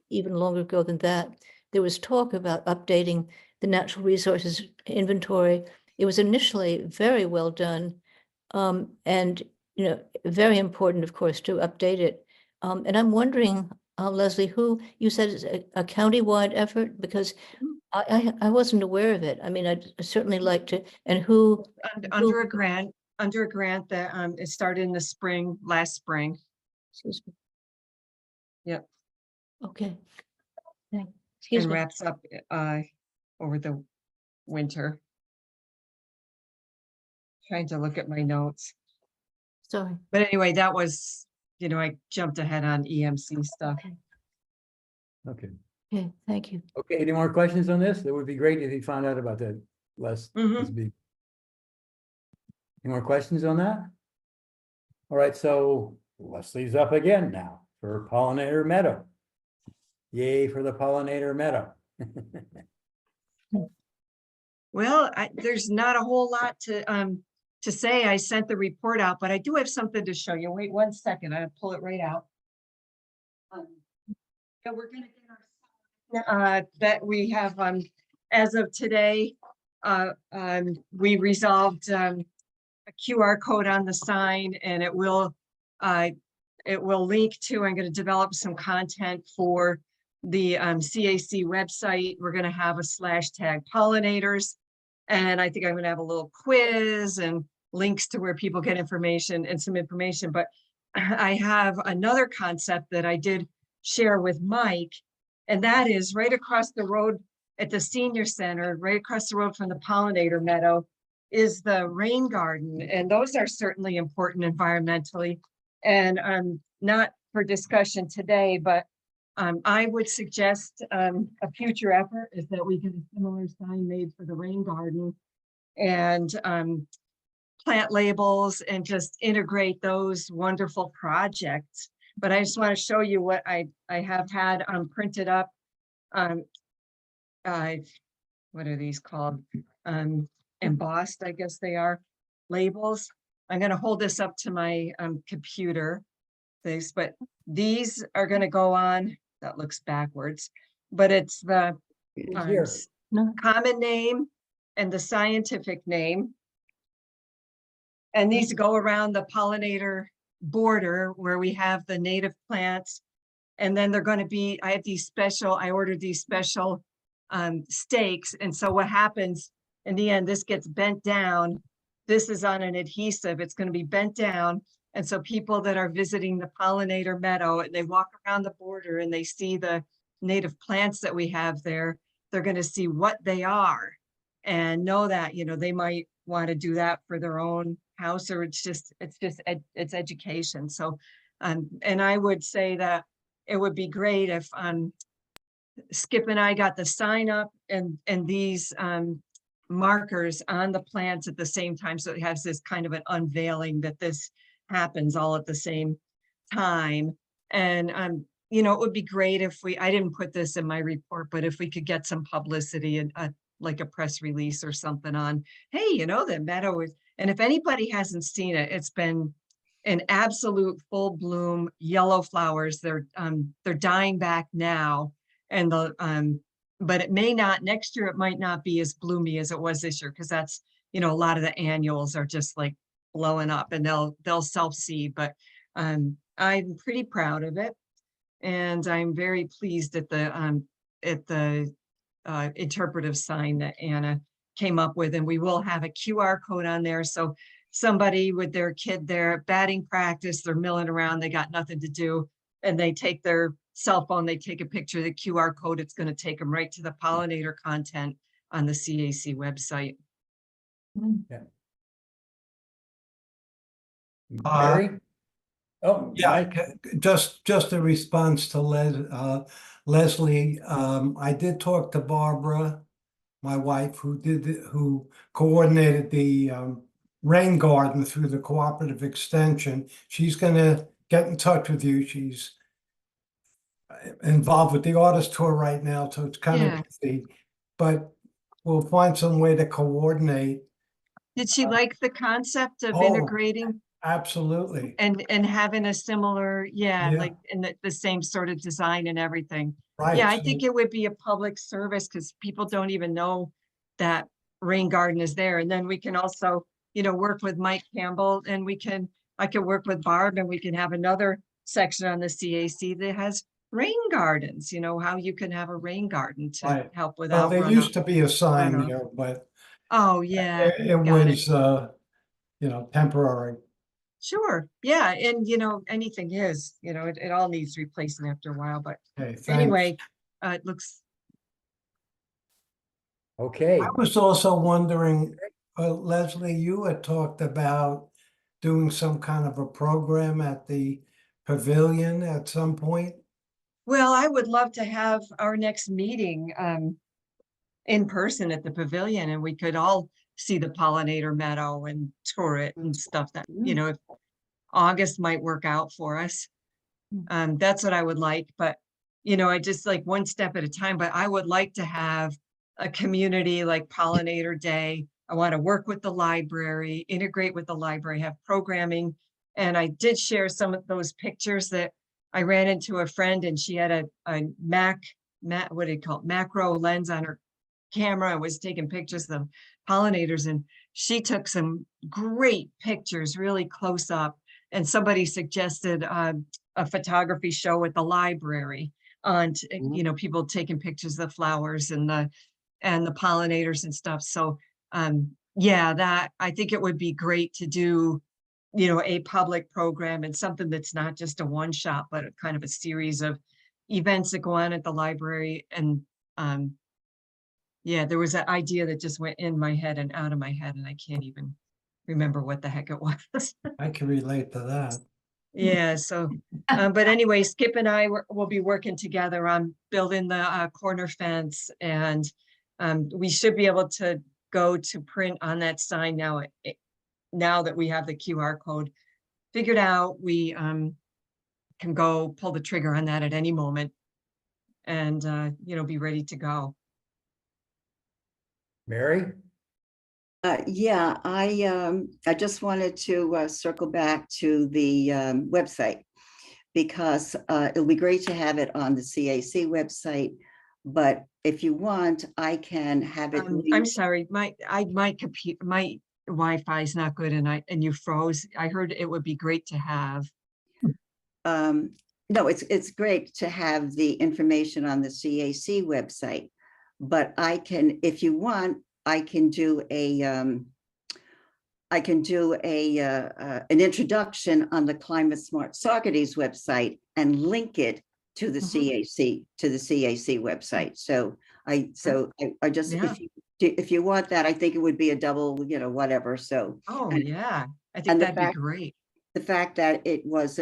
even longer ago than that, there was talk about updating the natural resources inventory. It was initially very well done, and you know, very important, of course, to update it. And I'm wondering, Leslie, who you said is a county-wide effort, because I wasn't aware of it. I mean, I'd certainly like to, and who Under a grant that it started in the spring, last spring. excuse me. Yep. Okay. Excuse And me. wraps up over the winter. Trying to look at my notes. Sorry. But anyway, that was, you know, I jumped ahead on EMC stuff. Okay. Okay, thank you. Okay, any more questions on this? It would be great if you found out about that, Les. Mhm. Any more questions on that? All right, so Leslie's up again now for Pollinator Meadow. Yay for the Pollinator Meadow. Well, there's not a whole lot to say. I sent the report out, but I do have something to show you. Wait 1 second, I'll pull it right out. Yeah, we're gonna get our that we have as of today, we resolved a QR code on the sign, and it will link to, I'm going to develop some content for the CAC website, we're gonna have a /tag pollinators. And I think I'm gonna have a little quiz and links to where people get information and some information, but I have another concept that I did share with Mike. And that is right across the road at the senior center, right across the road from the pollinator meadow, is the rain garden. And those are certainly important environmentally. And not for discussion today, but I would suggest a future effort is that we get a similar sign made for the rain garden and plant labels and just integrate those wonderful projects. But I just want to show you what I have had printed up. What are these called? Embossed, I guess they are, labels. I'm going to hold this up to my computer. But these are going to go on. That looks backwards, but it's the Here. common name and the scientific name. And these go around the pollinator border where we have the native plants. And then they're going to be, I ordered these special stakes. And so what happens in the end, this gets bent down. This is on an adhesive. It's going to be bent down. And so people that are visiting the pollinator meadow, and they walk around the border and they see the native plants that we have there, they're going to see what they are and know that, they might want to do that for their own house, or it's education. So, and I would say that it would be great if Skip and I got the sign up and these markers on the plants at the same time. So it has this kind of an unveiling that this happens all at the same time. And it would be great if I didn't put this in my report, but if we could get some publicity and like a press release or something on, hey, the meadow is, and if anybody hasn't seen it, it's been an absolute full bloom, yellow flowers. They're dying back now. And but it may not, next year, it might not be as bloomy as it was this year. Cause that's, a lot of the annuals are just like blowing up and they'll self-seed, but I'm pretty proud of it. And I'm very pleased at the interpretive sign that Anna came up with. And we will have a QR code on there. So somebody with their kid there at batting practice, they're milling around, they got nothing to do, and they take their cell phone, they take a picture of the QR code, it's going to take them right to the pollinator content on the CAC website. Yeah. Uh, Mary? Oh, Yeah, Mike. just a response to Leslie. I did talk to Barbara, my wife, who coordinated the rain garden through the cooperative extension. She's gonna get in touch with you. She's involved with the artist tour right now, so it's kind Yeah. of busy, but we'll find some way to coordinate. Did she like the concept of Oh, integrating Absolutely. and having a similar, Yeah. like in the same sort of design and everything? Right. Yeah, I so- think it would be a public service because people don't even know that rain garden is there. And then we can also, work with Mike Campbell, and I can work with Barb, and we can have another section on the CAC that has rain gardens, how you can have a rain garden to Right. help Well, without there runoff. used to be a sign runoff. there, but Oh, yeah. it got it. was, temporary. Sure. Yeah. And, anything is, it all needs replacing after a while, but Okay, thanks. anyway, it looks, Okay. I was also wondering, Leslie, you had talked about doing some kind of a program at the pavilion at some point. well, I would love to have our next meeting in person at the pavilion, and we could all see the pollinator meadow and tour it and stuff that, if August might work out for us. That's what I would like, but I just like one step at a time, but I would like to have a community like Pollinator Day. I want to work with the library, integrate with the library, have programming. And I did share some of those pictures that I ran into a friend, and she had a what do you call it, macro lens on her camera and was taking pictures of the pollinators. And she took some great pictures really close up. And somebody suggested a photography show at the library. on, Mhm. you know, people taking pictures of the flowers and the pollinators and stuff. So, yeah, that, I think it would be great to do, you know, a public program and something that's not just a one shot, but a kind of a series of events that go on at the library. And, yeah, there was an idea that just went in my head and out of my head, and I can't even remember what the heck it was. I can relate to that. Yeah, so, but anyway, Skip and I will be working together on building the corner fence, and we should be able to go to print on that sign now. Now that we have the QR code figured out, we can go pull the trigger on that at any moment and, you know, be ready to go. Mary? Yeah, I just wanted to circle back to the website because it'll be great to have it on the CAC website. But if you want, I can have it. I'm linked- sorry, my computer, my Wi-Fi is not good, and you froze. I heard it would be great to have. No, it's great to have the information on the CAC website, but I can, if you want, I can do an introduction on the Climate Smart Saugerties website and link it to the CAC website. So I just, Yeah. if you want that, I think it would be a double, you know, whatever. So Oh, and- yeah, I think and the that'd be fact- great. the fact that it was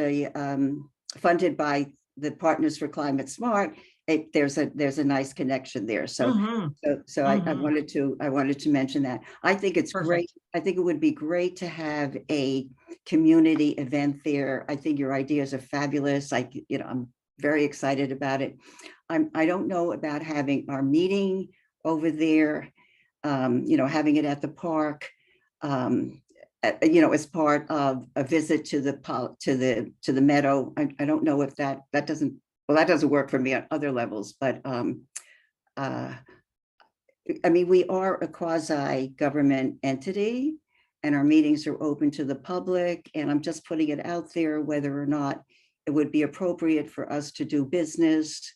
funded by the Partners for Climate Smart, there's a nice connection there. So Mhm. I Mhm. wanted to mention that. I think it's great. Perfect. I think it would be great to have a community event there. I think your ideas are fabulous. I'm very excited about it. I don't know about having our meeting over there, having it at the park. As part of a visit to the meadow. I don't know if that doesn't work for me on other levels, but I mean, we are a quasi-government entity and our meetings are open to the public, and I'm just putting it out there whether or not it would be appropriate for us to do business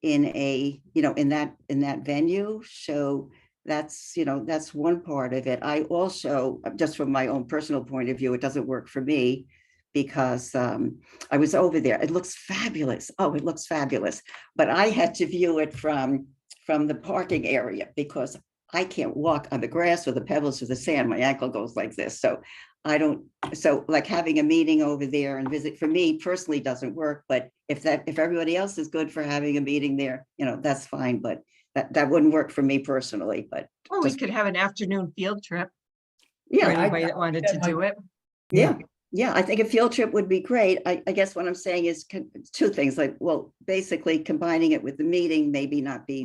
in that venue. So that's one part of it. I also, just from my own personal point of view, it doesn't work for me because I was over there. It looks fabulous. Oh, it looks fabulous. But I had to view it from the parking area because I can't walk on the grass or the pebbles or the sand. My ankle goes like this. So like having a meeting over there and visit for me personally doesn't work. But if everybody else is good for having a meeting there, that's fine. But that wouldn't work for me personally. But Well, we just- could have an afternoon field trip for yeah, anybody that wanted to do it. yeah, I think a field trip would be great. I guess what I'm saying is two things, like, well, basically combining it with the meeting may not be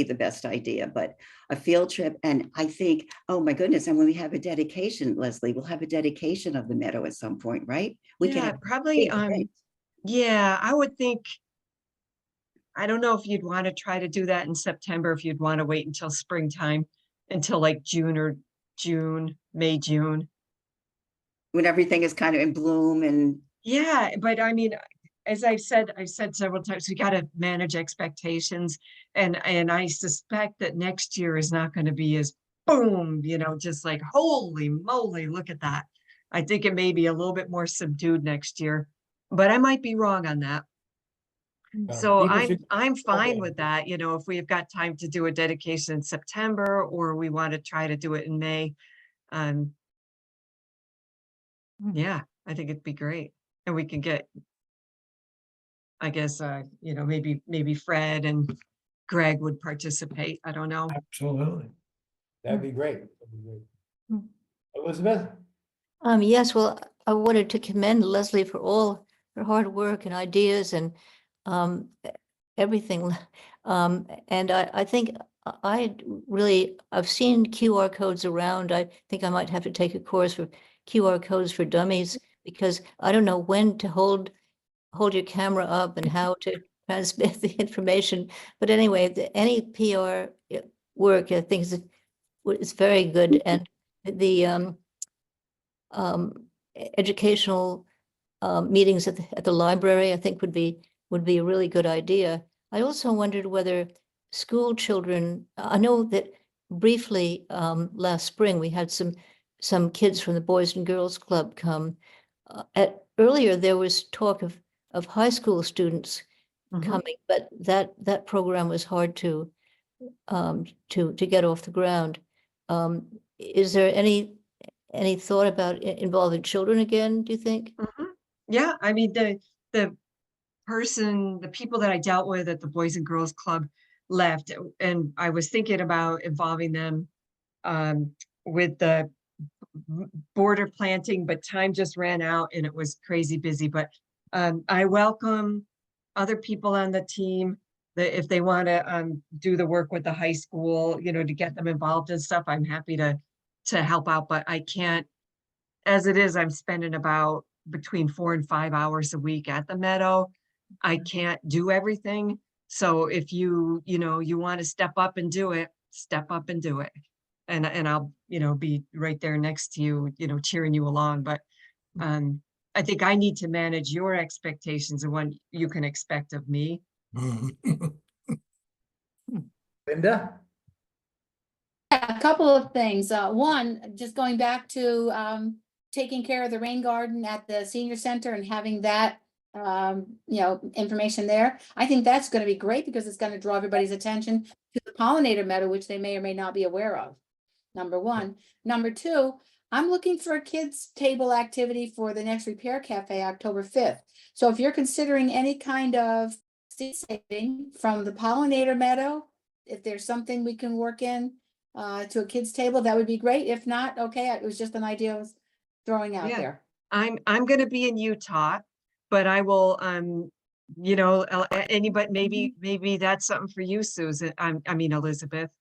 the best idea, but a field trip. And I think, oh my goodness, and when we have a dedication, Leslie, we'll have a dedication of the meadow at some point, right? We can Yeah, have probably, big event. yeah, I would think, I don't know if you'd want to try to do that in September, if you'd want to wait until springtime, until like May, June. When everything is kind of in bloom and Yeah, but I mean, as I've said several times, we got to manage expectations. And I suspect that next year is not going to be as boom, just like, holy moly, look at that. I think it may be a little bit more subdued next year, but I might be wrong on that. So People should- I'm fine okay. with that, if we've got time to do a dedication in September, or we want to try to do it in May. Yeah, I think it'd be great. And we can get, I guess, maybe Fred and Greg would participate. I don't know. Absolutely. That'd be great. That'd be great. Hmm. Elizabeth? Yes, well, I wanted to commend Leslie for all her hard work and ideas and everything. And I think I've seen QR codes around. I think I might have to take a course for QR codes for dummies because I don't know when to hold your camera up and how to transmit the information. But anyway, any PR work, I think is very good. And the educational meetings at the library, I think would be would be a really good idea. I also wondered whether school children, I know that briefly last spring, we had some kids from the Boys and Girls Club come. Earlier, there was talk of high school students Mhm. coming, but that program was hard to get off the ground. Is there any thought about involving children again, do you think? Mhm. Yeah, I mean, the the people that I dealt with at the Boys and Girls Club left, and I was thinking about involving them with the border planting, but time just ran out and it was crazy busy. But I welcome other people on the team that if they want to do the work with the high school, you know, to get them involved and stuff, I'm happy to help out. But I can't, as it is, I'm spending about between 4 and 5 hours a week at the Meadow. I can't do everything. So if you know, you want to step up and do it, step up and do it. And I'll, you know, be right there next to you, you know, cheering you along. But I think I need to manage your expectations of what you can expect of me. Linda? A couple of things. One, just going back to taking care of the rain garden at the senior center and having that information there. I think that's going to be great because it's going to draw everybody's attention to the pollinator meadow, which they may or may not be aware of. Number one. Number two, I'm looking for a kids table activity for the next Repair Cafe, October 5th. So if you're considering any kind of seed saving from the pollinator meadow, if there's something we can work in to a kids table, that would be great. If not, okay, it was just an idea I was throwing out Yeah. there. I'm going to be in Utah, but I will you know, anybody, maybe that's something for you, Susan. I mean, Elizabeth.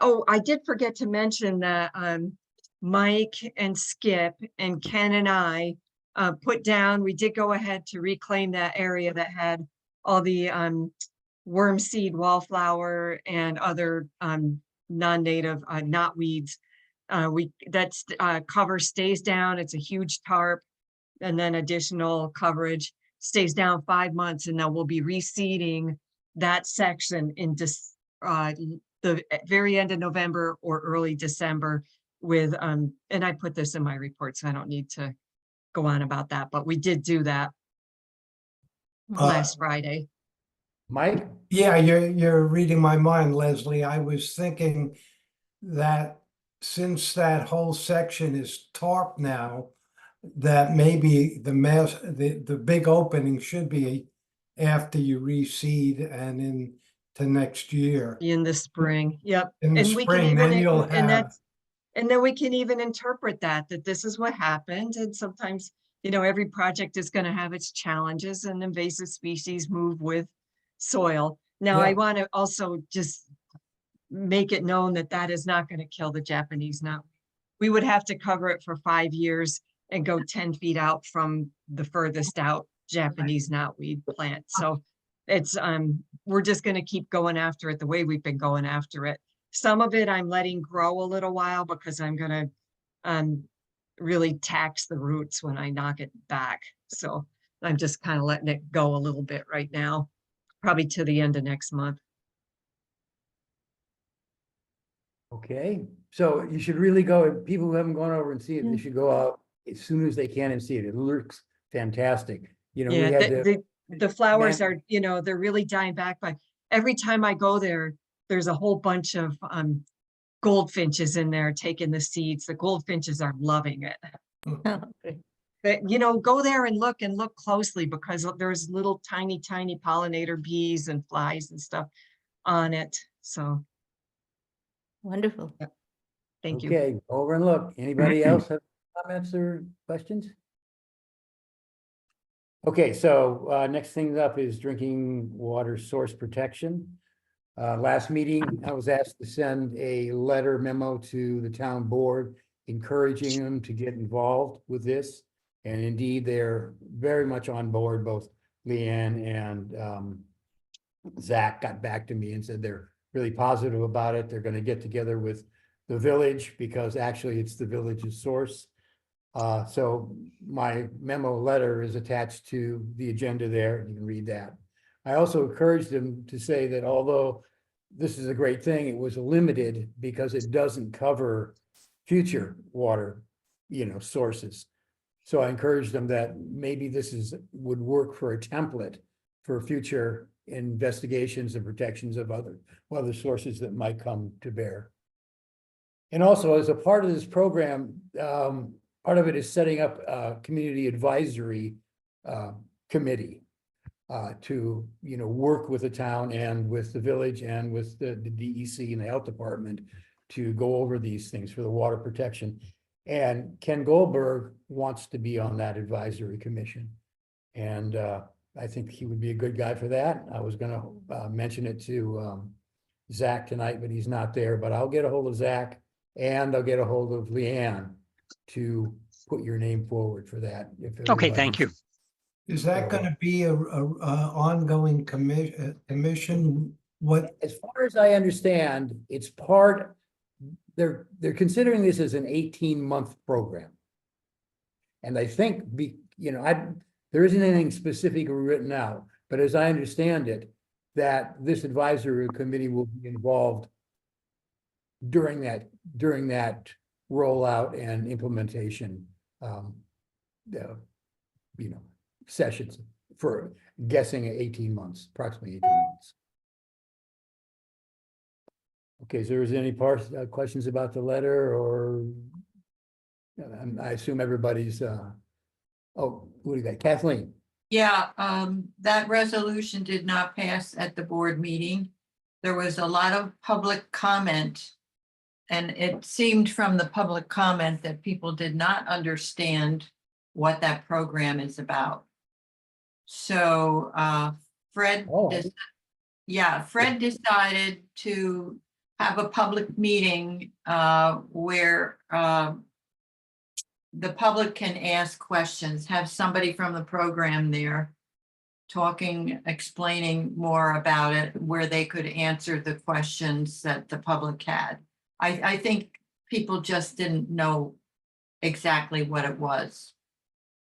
Oh, I did forget to mention that Mike and Skip and Ken and I put down, we did go ahead to reclaim that area that had all the worm seed, wallflower, and other non-native knotweeds. That's cover stays down. It's a huge tarp, and then additional coverage stays down 5 months, and then we'll be reseeding that section in the very end of November or early December with and I put this in my report, so I don't need to go on about that, but we did do that last Friday. Mike? Yeah, you're reading my mind, Leslie. I was thinking that since that whole section is tarp now, that maybe the big opening should be after you reseed and into next year. In the spring, yep. In the And we can spring, even, then you'll and have, that's, and then we can even interpret that this is what happened. And sometimes, you know, every project is going to have its challenges, and invasive species move with soil. Now, I Yeah. want to also just make it known that that is not going to kill the Japanese knot. We would have to cover it for 5 years and go 10 feet out from the furthest out Japanese knotweed plant. So it's we're just going to keep going after it the way we've been going after it. Some of it I'm letting grow a little while because I'm going to really tax the roots when I knock it back. So I'm just kind of letting it go a little bit right now, probably to the end of next month. Okay, so you should really go, people who haven't gone over and see it, they should go out as soon as they can and see it. It looks fantastic. You know, we Yeah, had the flowers man- are, you know, they're really dying back, but every time I go there, there's a whole bunch of goldfinches in there taking the seeds. The goldfinches are loving it. But, you know, go there and look closely because there's little tiny pollinator bees and flies and stuff on it. So Wonderful. thank you. Okay, over and look. Anybody else have comments or questions? Okay, so next thing up is drinking water source protection. Last meeting, I was asked to send a letter memo to the town board encouraging them to get involved with this. And indeed, they're very much on board. Both Leanne and Zach got back to me and said they're really positive about it. They're going to get together with the village because actually it's the village's source. So my memo letter is attached to the agenda there. You can read that. I also encouraged them to say that although this is a great thing, it was limited because it doesn't cover future water, sources. So I encouraged them that maybe would work for a template for future investigations and protections of other sources that might come to bear. And also, as a part of this program, part of it is setting up a community advisory committee to, work with the town and with the village and with the DEC and the health department to go over these things for the water protection. And Ken Goldberg wants to be on that advisory commission. And I think he would be a good guy for that. I was gonna mention it to Zach tonight, but he's not there. But I'll get a hold of Zach and I'll get a hold of Leanne to put your name forward for that. Okay, thank you. Is that going to be a ongoing commission? What? As far as I understand, it's part, they're considering this as an 18-month program. And I think there isn't anything specific written out, but as I understand it, that this advisory committee will be involved during that rollout and implementation, sessions for guessing 18 months, approximately 18 months. Okay, so is there any questions about the letter, or I assume everybody's, who do you got? Kathleen? Yeah, that resolution did not pass at the board meeting. There was a lot of public comment. And it seemed from the public comment that people did not understand what that program is about. So Fred decided to have a public meeting where the public can ask questions, have somebody from the program there explaining more about it, where they could answer the questions that the public had. I think people just didn't know exactly what it was.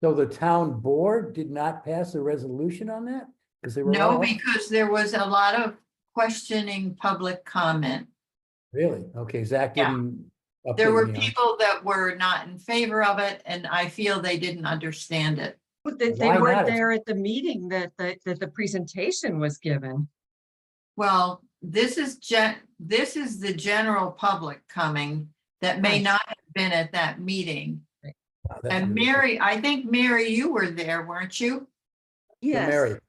So the town board did not pass a resolution on that? Because they were No, all- because there was a lot of questioning public comment. Really? Okay, Zach Yeah. didn't. There update were me on- people that were not in favor of it, and I feel they didn't understand it. But they Why weren't not? there at the meeting that the presentation was given. Well, this is the general public coming that may Right. not have been at that meeting. Wow, that's And really- Mary, I think Mary, you were there, weren't you? So Yes. Mary,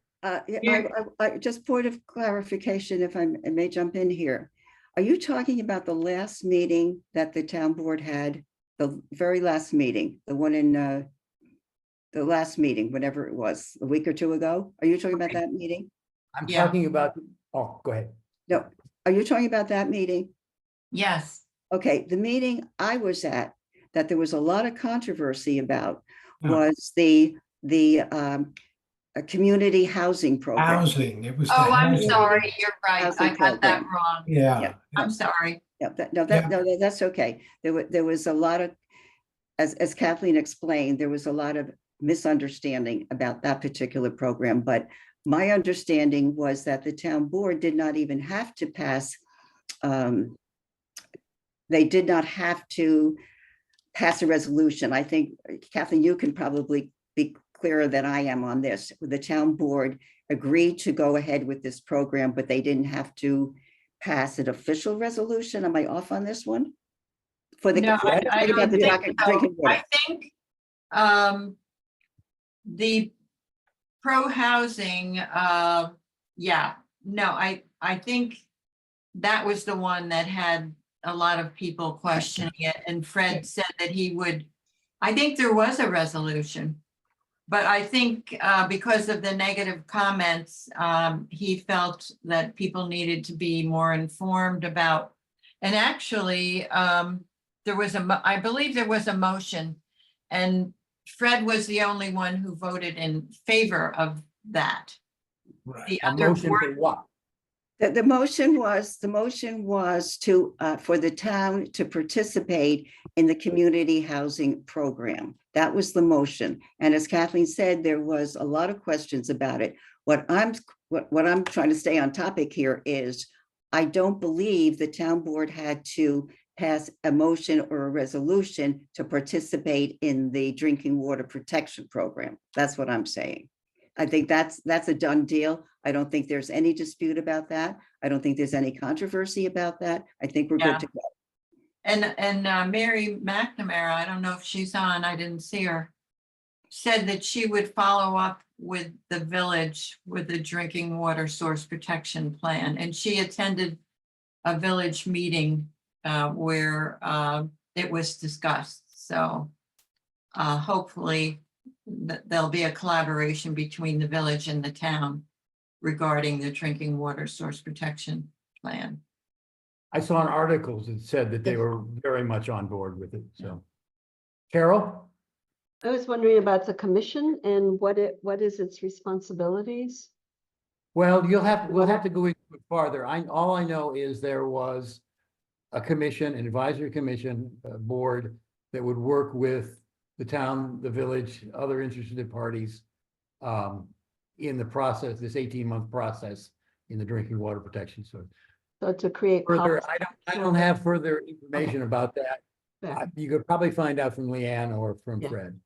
Yeah, Mary- just point of clarification, if I may jump in here. Are you talking about the last meeting that the town board had, the very last meeting, the one in the last meeting, whatever it was, a week or two ago? Are you talking about that meeting? I'm Yeah. talking about, go ahead. No, are you talking about that meeting? Yes. Okay, the meeting I was at, that there was a lot of controversy about, Yeah. was the a community housing program. Housing, it was. the Oh, I'm housing. sorry, you're right. Housing I got that program. wrong. Yeah. I'm sorry. Yeah, Yeah. that's okay. There was a lot of, as Kathleen explained, there was a lot of misunderstanding about that particular program. But my understanding was that the town board did not even have to pass. They did not have to pass a resolution. I think, Kathleen, you can probably be clearer than I am on this. The town board agreed to go ahead with this program, but they didn't have to pass an official resolution. Am I off on this one? For the, No, I about don't the think so. drinking water. I think the pro-housing, I think that was the one that had a lot of people questioning it, and Fred said that he would, I think there was a resolution. But I think because of the negative comments, he felt that people needed to be more informed about. And actually, I believe there was a motion, and Fred was the only one who voted in favor of that. Right. The A other motion board, for what? The motion was to, for the town to participate in the community housing program. That was the motion. And as Kathleen said, there was a lot of questions about it. What I'm trying to stay on topic here is, I don't believe the town board had to pass a motion or a resolution to participate in the drinking water protection program. That's what I'm saying. I think that's a done deal. I don't think there's any dispute about that. I don't think there's any controversy about that. I think we're Yeah. good to go. And Mary McNamara, I don't know if she's on, I didn't see her, said that she would follow up with the village with the drinking water source protection plan. And she attended a village meeting where it was discussed. So hopefully there'll be a collaboration between the village and the town regarding the drinking water source protection plan. I saw in articles that said that they were very much on board with it, so. Carol? I was wondering about the commission and what is its responsibilities? Well, we'll have to go into it farther. All I know is there was a commission, an advisory commission, board that would work with the town, the village, other interested parties in the process, this 18-month process in the drinking water protection. So So to create. further, policy. I don't have further information about that. Yeah. You could probably find out from Leanne or from Yeah. Fred.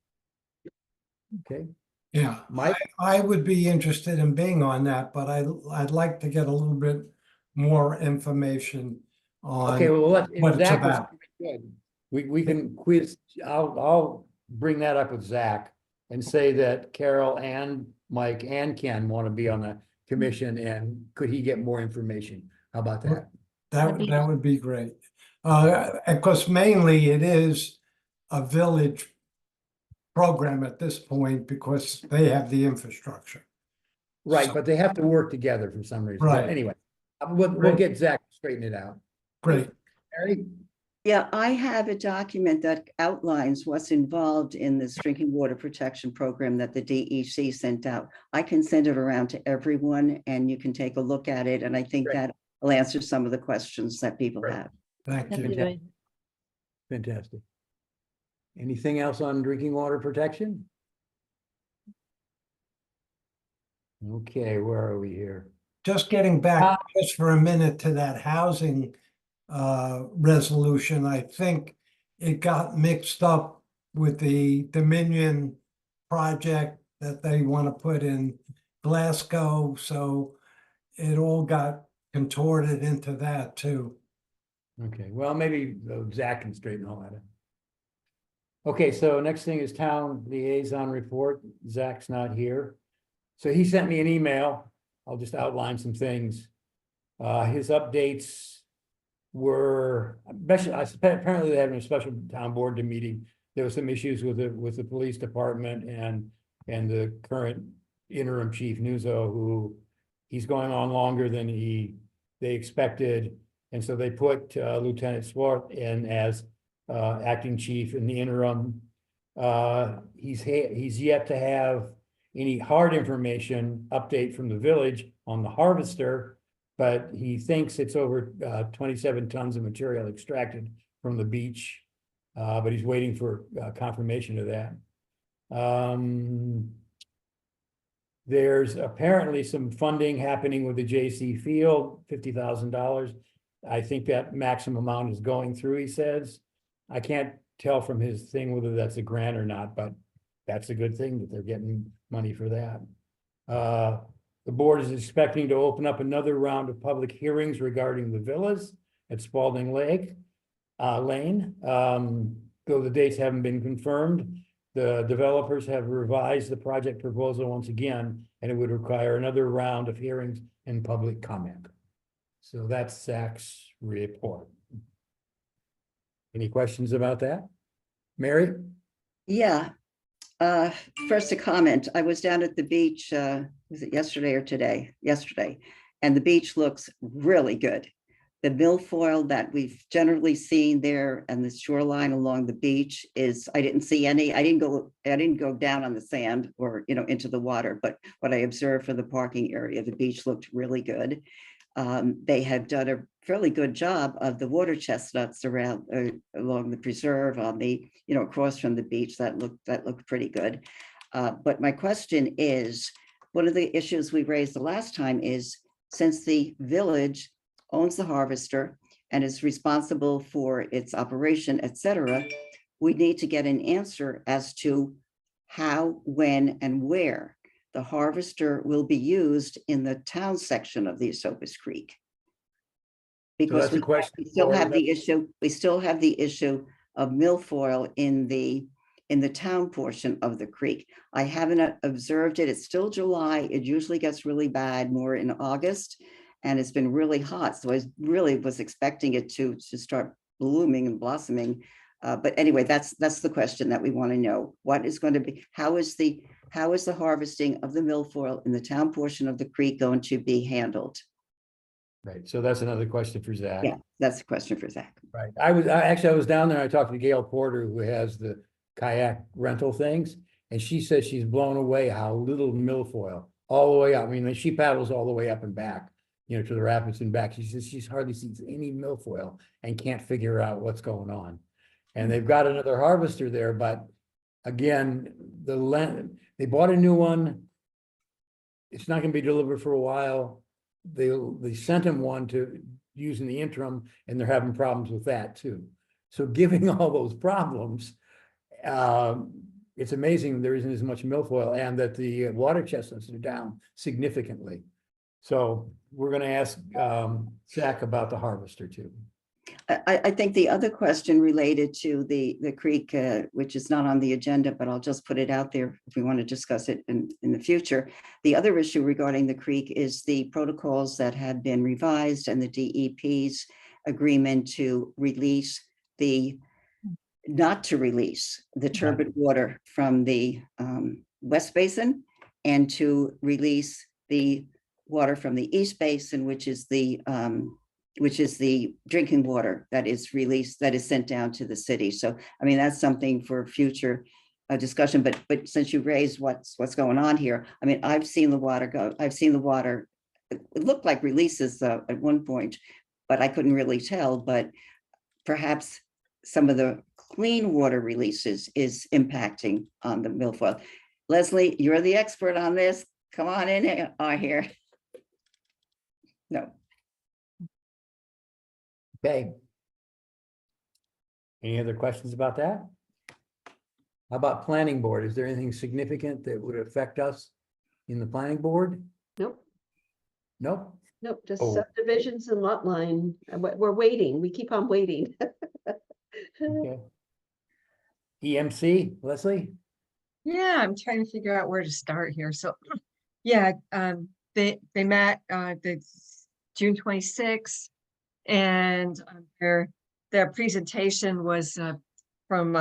Okay, Yeah, Mike? I would be interested in being on that, but I'd like to get a little bit more information Okay, on well, what it's Zach was about. good. We can quiz, I'll bring that up with Zach and say that Carol and Mike and Ken want to be on the commission, and could he get more information? How about that? That would be great. Of course, mainly it is a village program at this point because they have the infrastructure. Right, So- but they have to work together for some reason. Right. But anyway, we'll Great. get Zach to straighten it out. Great. Mary? Yeah, I have a document that outlines what's involved in this drinking water protection program that the DEC sent out. I can send it around to everyone and you can take a look at it. And I think Great. that will answer some of the questions that people Great. have. Thank That'd be you. great. Fantastic. Anything else on drinking water protection? Okay, where are we here? Just getting back just for a minute to that housing resolution, I think it got mixed up with the Dominion project that they want to put in Glasgow, so it all got contorted into that too. Okay, well, maybe Zach can straighten all that out. Okay, so next thing is town liaison report. Zach's not here. So he sent me an email. I'll just outline some things. His updates were, apparently they're having a special town board meeting. There were some issues with the police department and the current interim chief Nuzzo, who he's going on longer than they expected. And so they put Lieutenant Swart in as acting chief in the interim. He's yet to have any hard information update from the village on the harvester, but he thinks it's over 27 tons of material extracted from the beach. But he's waiting for confirmation of that. There's apparently some funding happening with the JC Field, $50,000. I think that maximum amount is going through, he says. I can't tell from his thing whether that's a grant or not, but that's a good thing that they're getting money for that. The board is expecting to open up another round of public hearings regarding the villas at Spalding Lane. Though the dates haven't been confirmed, the developers have revised the project proposal once again, and it would require another round of hearings and public comment. So that's Zach's report. Any questions about that? Mary? Yeah. First a comment. I was down at the beach, was it yesterday or today? Yesterday. And the beach looks really good. The milfoil that we've generally seen there and the shoreline along the beach is, I didn't see any, I didn't go down on the sand or, into the water, but what I observed for the parking area, the beach looked really good. They have done a fairly good job of the water chestnuts around along the preserve on the, across from the beach. That looked pretty good. But my question is, one of the issues we raised the last time is, since the village owns the harvester and is responsible for its operation, et cetera, we need to get an answer as to how, when, and where the harvester will be used in the town section of the Esopus Creek. Because that's a question we still for have the- the issue of milfoil in the town portion of the creek. I haven't observed it. It's still July. It usually gets really bad more in August, and it's been really hot. So I really was expecting it to start blooming and blossoming. But anyway, that's the question that we want to know. What is going to be, how is the harvesting of the milfoil in the town portion of the creek going to be handled? Right, so that's another question for Zach. Yeah, that's a question for Zach. Right, I was down there, I talked to Gail Porter, who has the kayak rental things, and she says she's blown away how little milfoil, all the way up. I mean, she paddles all the way up and back, to the rapids and back. She says she's hardly sees any milfoil and can't figure out what's going on. And they've got another harvester there, but again, they bought a new one. It's not gonna be delivered for a while. They sent him one to use in the interim, and they're having problems with that too. So giving all those problems, it's amazing there isn't as much milfoil, and that the water chestnuts are down significantly. So we're gonna ask Zach about the harvester too. I think the other question related to the creek, which is not on the agenda, but I'll just put it out there if we want to discuss it in the future. The other issue regarding the creek is the protocols that have been revised and the DEP's agreement to not to release the turbid water from the West Basin, and to release the water from the East Basin, which is the drinking water that is released, that is sent down to the city. So, I mean, that's something for future discussion, but since you raised what's going on here, I mean, I've seen the water, it looked like releases at one point, but I couldn't really tell, but perhaps some of the clean water releases is impacting on the milfoil. Leslie, you're the expert on this. Come on in here. No. Okay. Any other questions about that? How about planning board? Is there anything significant that would affect us in the planning board? Nope, Nope. nope, just Oh. subdivisions and lot line. We're waiting. We keep on waiting. Okay. EMC, Leslie? Yeah, I'm trying to figure out where to start here. So, yeah, they met the June 26th, and their presentation was from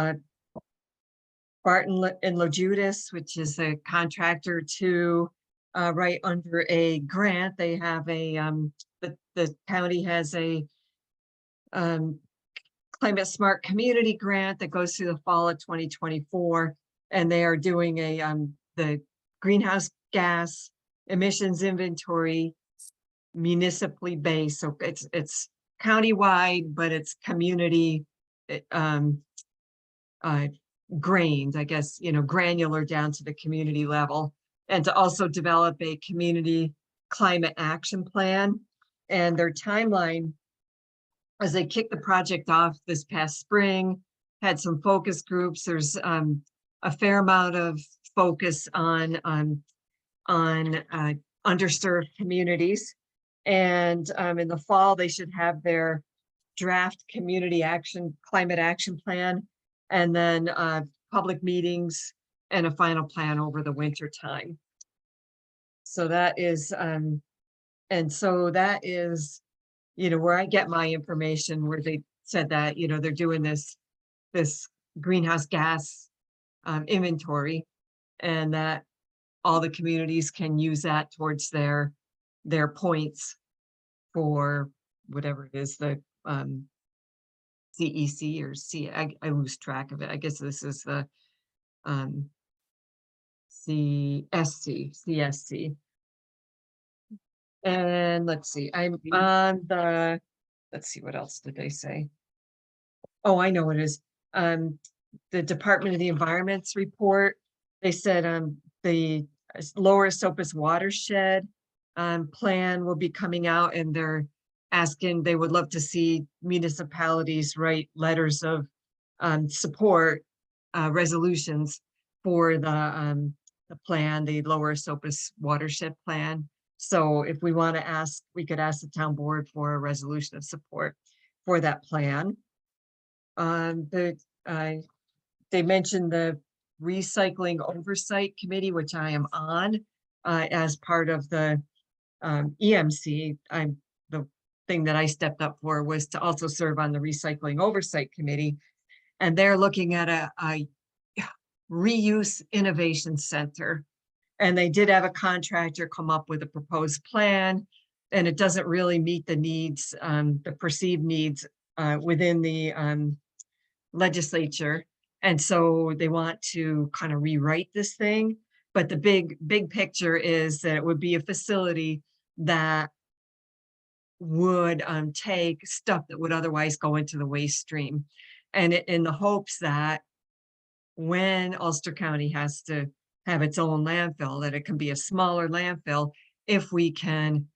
Barton and LoJudas, which is a contractor to right under a grant. They have the county has a climate smart community grant that goes through the fall of 2024, and they are doing the greenhouse gas emissions inventory municipally based. So it's countywide, but it's community grained, I guess, granular down to the community level, and to also develop a community climate action plan. And their timeline, as they kicked the project off this past spring, had some focus groups. There's a fair amount of focus on underserved communities. And in the fall, they should have their draft climate action plan, and then public meetings and a final plan over the winter time. So that is, where I get my information, where they said that, they're doing this greenhouse gas inventory, and that all the communities can use that towards their points for whatever it is, the CEC or I lose track of it. I guess this is the CSC. And let's see, I'm on the, let's see, what else did they say? Oh, I know what it is. The Department of the Environment's report, they said, the Lower Esopus watershed plan will be coming out, and they're asking, they would love to see municipalities write letters of support, resolutions for the plan, the Lower Esopus watershed plan. So if we want to ask, we could ask the town board for a resolution of support for that plan. They mentioned the Recycling Oversight Committee, which I am on, as part of the EMC. The thing that I stepped up for was to also serve on the Recycling Oversight Committee. And they're looking at a reuse innovation center. And they did have a contractor come up with a proposed plan, and it doesn't really meet the needs, the perceived needs within the legislature. And so they want to kind of rewrite this thing. But the big picture is that it would be a facility that would take stuff that would otherwise go into the waste stream. And in the hopes that when Ulster County has to have its own landfill, that it can be a smaller landfill if we can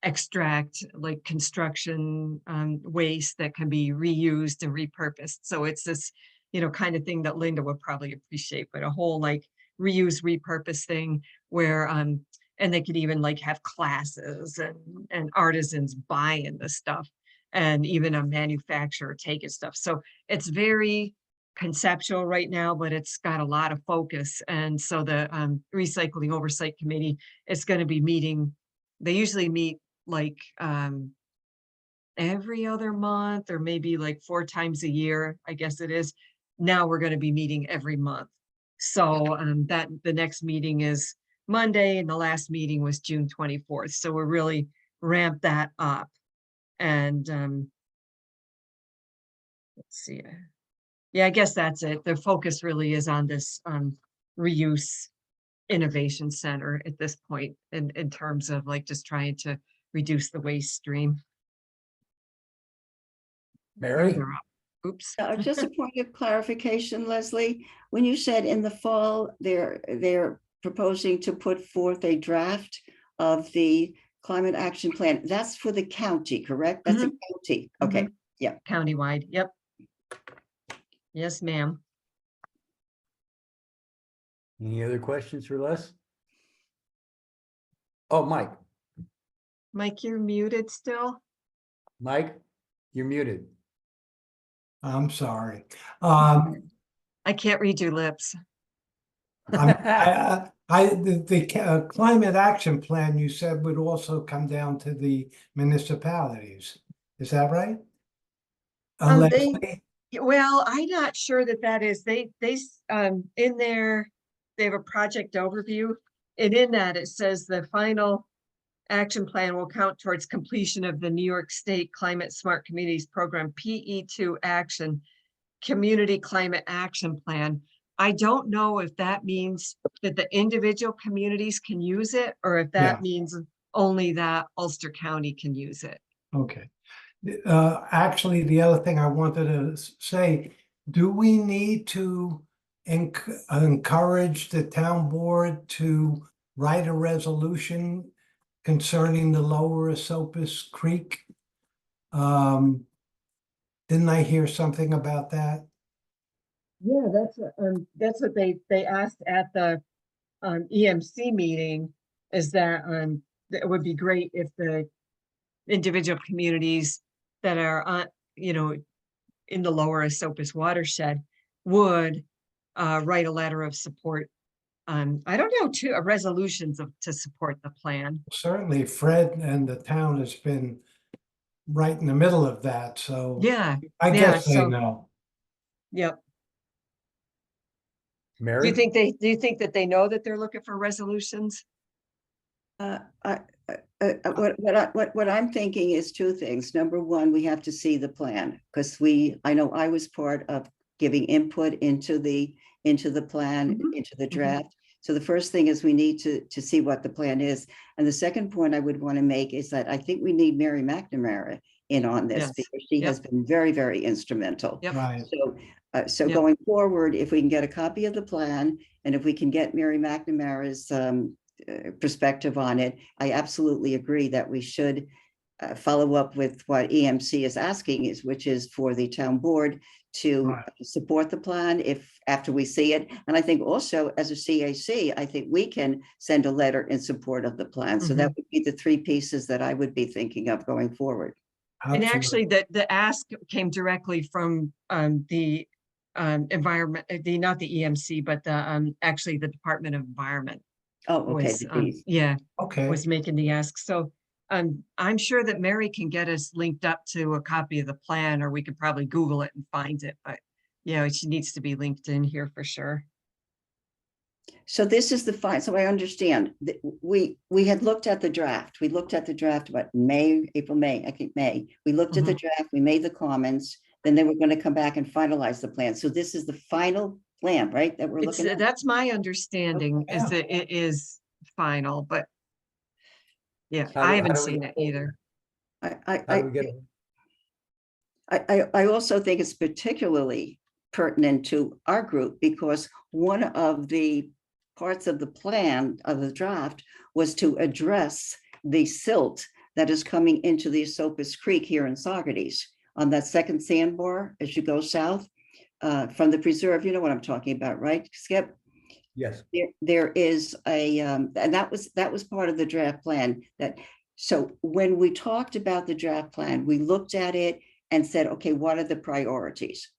extract like construction waste that can be reused and repurposed. So it's this, kind of thing that Linda would probably appreciate, but a whole like reuse, repurpose thing where, and they could even like have classes and artisans buying the stuff, and even a manufacturer taking stuff. So it's very conceptual right now, but it's got a lot of focus. And so the Recycling Oversight Committee is going to be meeting. They usually meet like every other month, or maybe like 4 times a year, I guess it is. Now we're going to be meeting every month. So that the next meeting is Monday, and the last meeting was June 24th. So we're really ramped that up. And let's see. Yeah, I guess that's it. The focus really is on this reuse innovation center at this point, in terms of like just trying to reduce the waste stream. Mary? Oops. Just a point of clarification, Leslie, when you said in the fall, they're proposing to put forth a draft of the climate action plan. That's for the county, correct? That's a county. Okay. Yeah. Countywide. Yep. Yes, ma'am. Any other questions for Les? Oh, Mike. Mike, you're muted still. Mike, you're muted. I'm sorry. I can't read your lips. The climate action plan you said would also come down to the municipalities. Is that right? Well, I'm not sure that is, they in there, they have a project overview, and in that it says the final action plan will count towards completion of the New York State Climate Smart Communities Program, PE2 Action, Community Climate Action Plan. I don't know if that means that the individual communities can use it, or if that means only that Ulster County can use it. Okay. Actually, the other thing I wanted to say, do we need to encourage the town board to write a resolution concerning the Lower Esopus Creek? Didn't I hear something about that? Yeah, that's what they asked at the EMC meeting, is that it would be great if the individual communities that are on, in the Lower Esopus watershed would write a letter of support. I don't know, resolutions to support the plan. Certainly Fred and the town has been right in the middle of that, so Yeah, I guess they know. Yep. Mary? Do you think that they know that they're looking for resolutions? What I'm thinking is 2 things. Number one, we have to see the plan, because I know I was part of giving input into the plan, into the draft. So the first thing is we need to see what the plan is. And the second point I would want to make is that I think we need Mary McNamara in on this Yes. because she has been very, very instrumental. Yep. Right. So Yep. going forward, if we can get a copy of the plan and if we can get Mary McNamara's perspective on it, I absolutely agree that we should follow up with what EMC is asking which is for the town board to Right. support the plan after we see it. And I think also as a CAC, I think we can send a letter in support of the plan. So that would be the three pieces that I would be thinking of going forward. And Absolutely. actually, the ask came directly from the environment, not the EMC, but actually the Department of Environment Oh, okay. was, the Ds. Okay. was making the ask. So I'm sure that Mary can get us linked up to a copy of the plan, or we could probably Google it and find it, but she needs to be linked in here for sure. So this is the fine. So I understand that we had looked at the draft. We looked at the draft about April, May, I think May. We looked at the draft, we made the comments, then they were going to come back and finalize the plan. So this is the final plan, right? That we're looking at. That's my understanding is Yeah. that it is final, but How I do- haven't how do we seen get it either. How do we get it? I also think it's particularly pertinent to our group because one of the parts of the plan of the draft was to address the silt that is coming into the Esopus Creek here in Saugerties on that second sandbar as you go south from the preserve. You know what I'm talking about, right, Skip? Yes. There is and that was part of the draft plan so when we talked about the draft plan, we looked at it and said, okay, what are the priorities?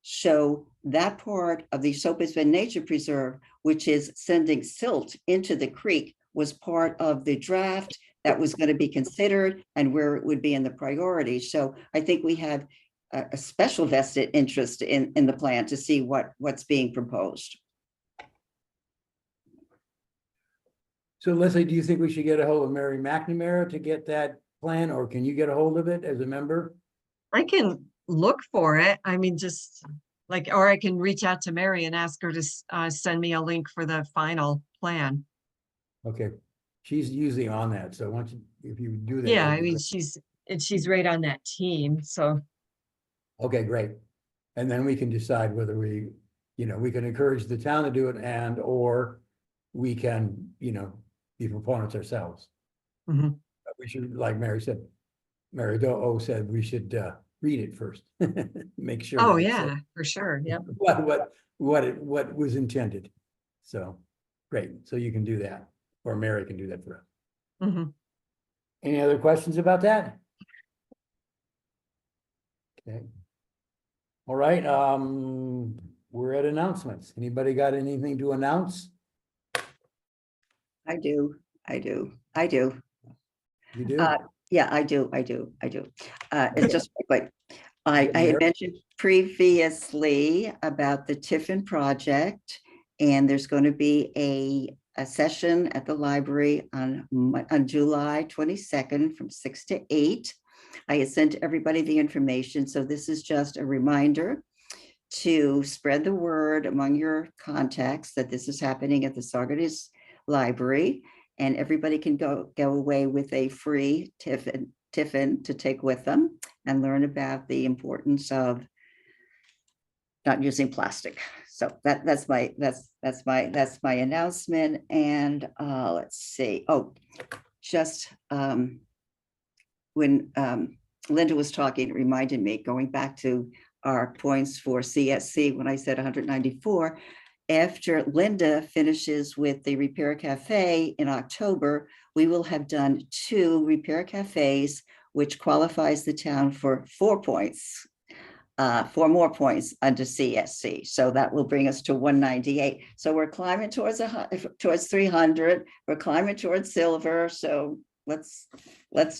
So that part of the Esopus Bend Nature Preserve, which is sending silt into the creek, was part of the draft that was going to be considered and where it would be in the priorities. So I think we have a special vested interest in the plan to see what's being proposed. So Leslie, do you think we should get a hold of Mary McNamara to get that plan, or can you get a hold of it as a member? I can look for it. I mean, just or I can reach out to Mary and ask her to send me a link for the final plan. Okay, she's usually on that, so once if you do that. Yeah, that'd I be mean, great. she's right on that team, so. Okay, great. And then we can decide whether we can encourage the town to do it or we can, be proponents ourselves. Mhm. But we should, like Mary said, Mary Doe said, we should read it first. Make sure. Oh, that it yeah, said for sure. Yep. what was intended. So, great. So you can do that, or Mary can do that for us. Mhm. Any other questions about that? Okay. All right, we're at announcements. Anybody got anything to announce? I do. You do? Yeah, I do. It's just quickly. I Mary? had mentioned previously about the Tiffin project, and there's going to be a session at the library on July 22nd from 6 to 8. I had sent everybody the information, so this is just a reminder to spread the word among your contacts that this is happening at the Saugerties Library, and everybody can go away with a free Tiffin to take with them and learn about the importance of not using plastic. So that's my announcement. And let's see. Oh, just when Linda was talking, it reminded me, going back to our points for CSC, when I said 194, after Linda finishes with the Repair Cafe in October, we will have done 2 repair cafes, which qualifies the town for 4 points, 4 more points under CSC. So that will bring us to 198. So we're climbing towards 300. We're climbing towards silver. So let's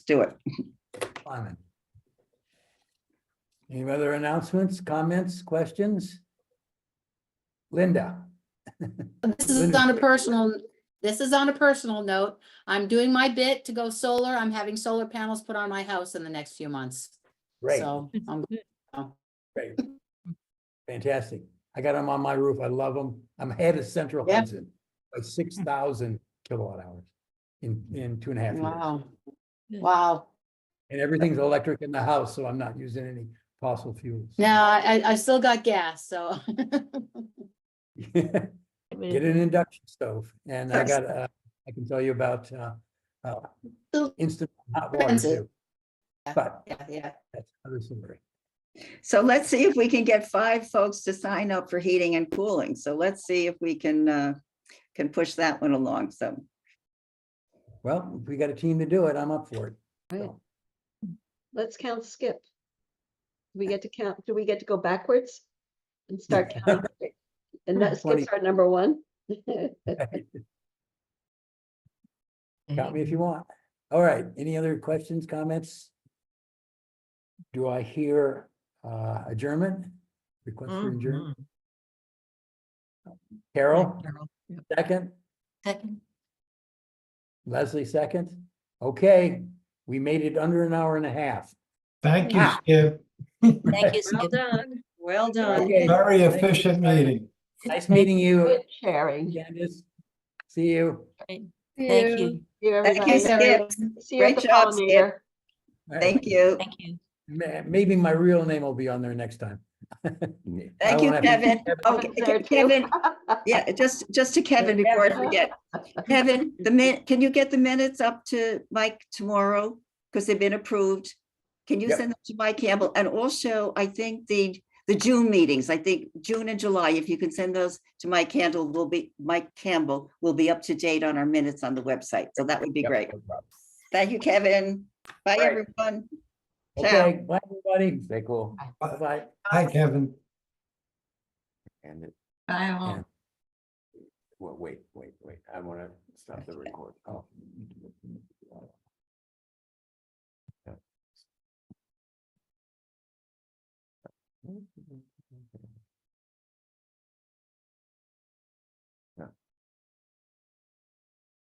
do it. Climbing. Any other announcements, comments, questions? Linda? This is on a personal note. I'm doing my bit to go solar. I'm having solar panels put on my house in the next few months. Great, So great. Fantastic. I got them on my roof. I love them. I'm head of Central Yep. Hudson. by 6,000 kilowatt hours in 2.5 years. Wow, Yeah. wow. And everything's electric in the house, so I'm not using any fossil fuels. Now, I still got gas, so. Get an induction stove, and I got, I can tell you about, instant hot water Expensive. too. But Yeah, yeah. that's another story. So let's see if we can get 5 folks to sign up for heating and cooling. So let's see if we can push that one along. So Well, if we got a team to do it, I'm up for it. Right. So, Let's count skip. Do we get to go backwards? And start counting? And that 20. skips our number one? Count me if you want. All right, any other questions, comments? Do I hear adjournment? Request for adjournment? Carol, second? Second. Leslie, second? Okay, we made it under an hour and a half. Thank you, Wow. Skip. Thank you, Well Skip. done, well done. Okay. Very efficient meeting. Nice meeting you, Good sharing. Candace. See you. Thank See you. You, thank you, everybody. Skip. See you at Great the job, Skip. pollinator. All right. Thank you. Thank you. Maybe my real name will be on there next time. Thank you, won't have to- Kevin. Oh, Kevin's there too. Kevin, yeah, just to Kevin before I forget. Kevin, can you get the minutes up to Mike tomorrow? Because they've been approved. Can you Yep. send them to Mike Campbell? And also, I think the June meetings, I think June and July, if you can send those to Mike Campbell will be up to date on our minutes on the website. So that would be Yep, great. no problem. Thank you, Kevin. Bye, Right. everyone. Ciao. Okay, bye, everybody. Stay cool. Bye-bye. Hi, Kevin. And it, I will. And- well, wait, I wanna stop the record. Oh.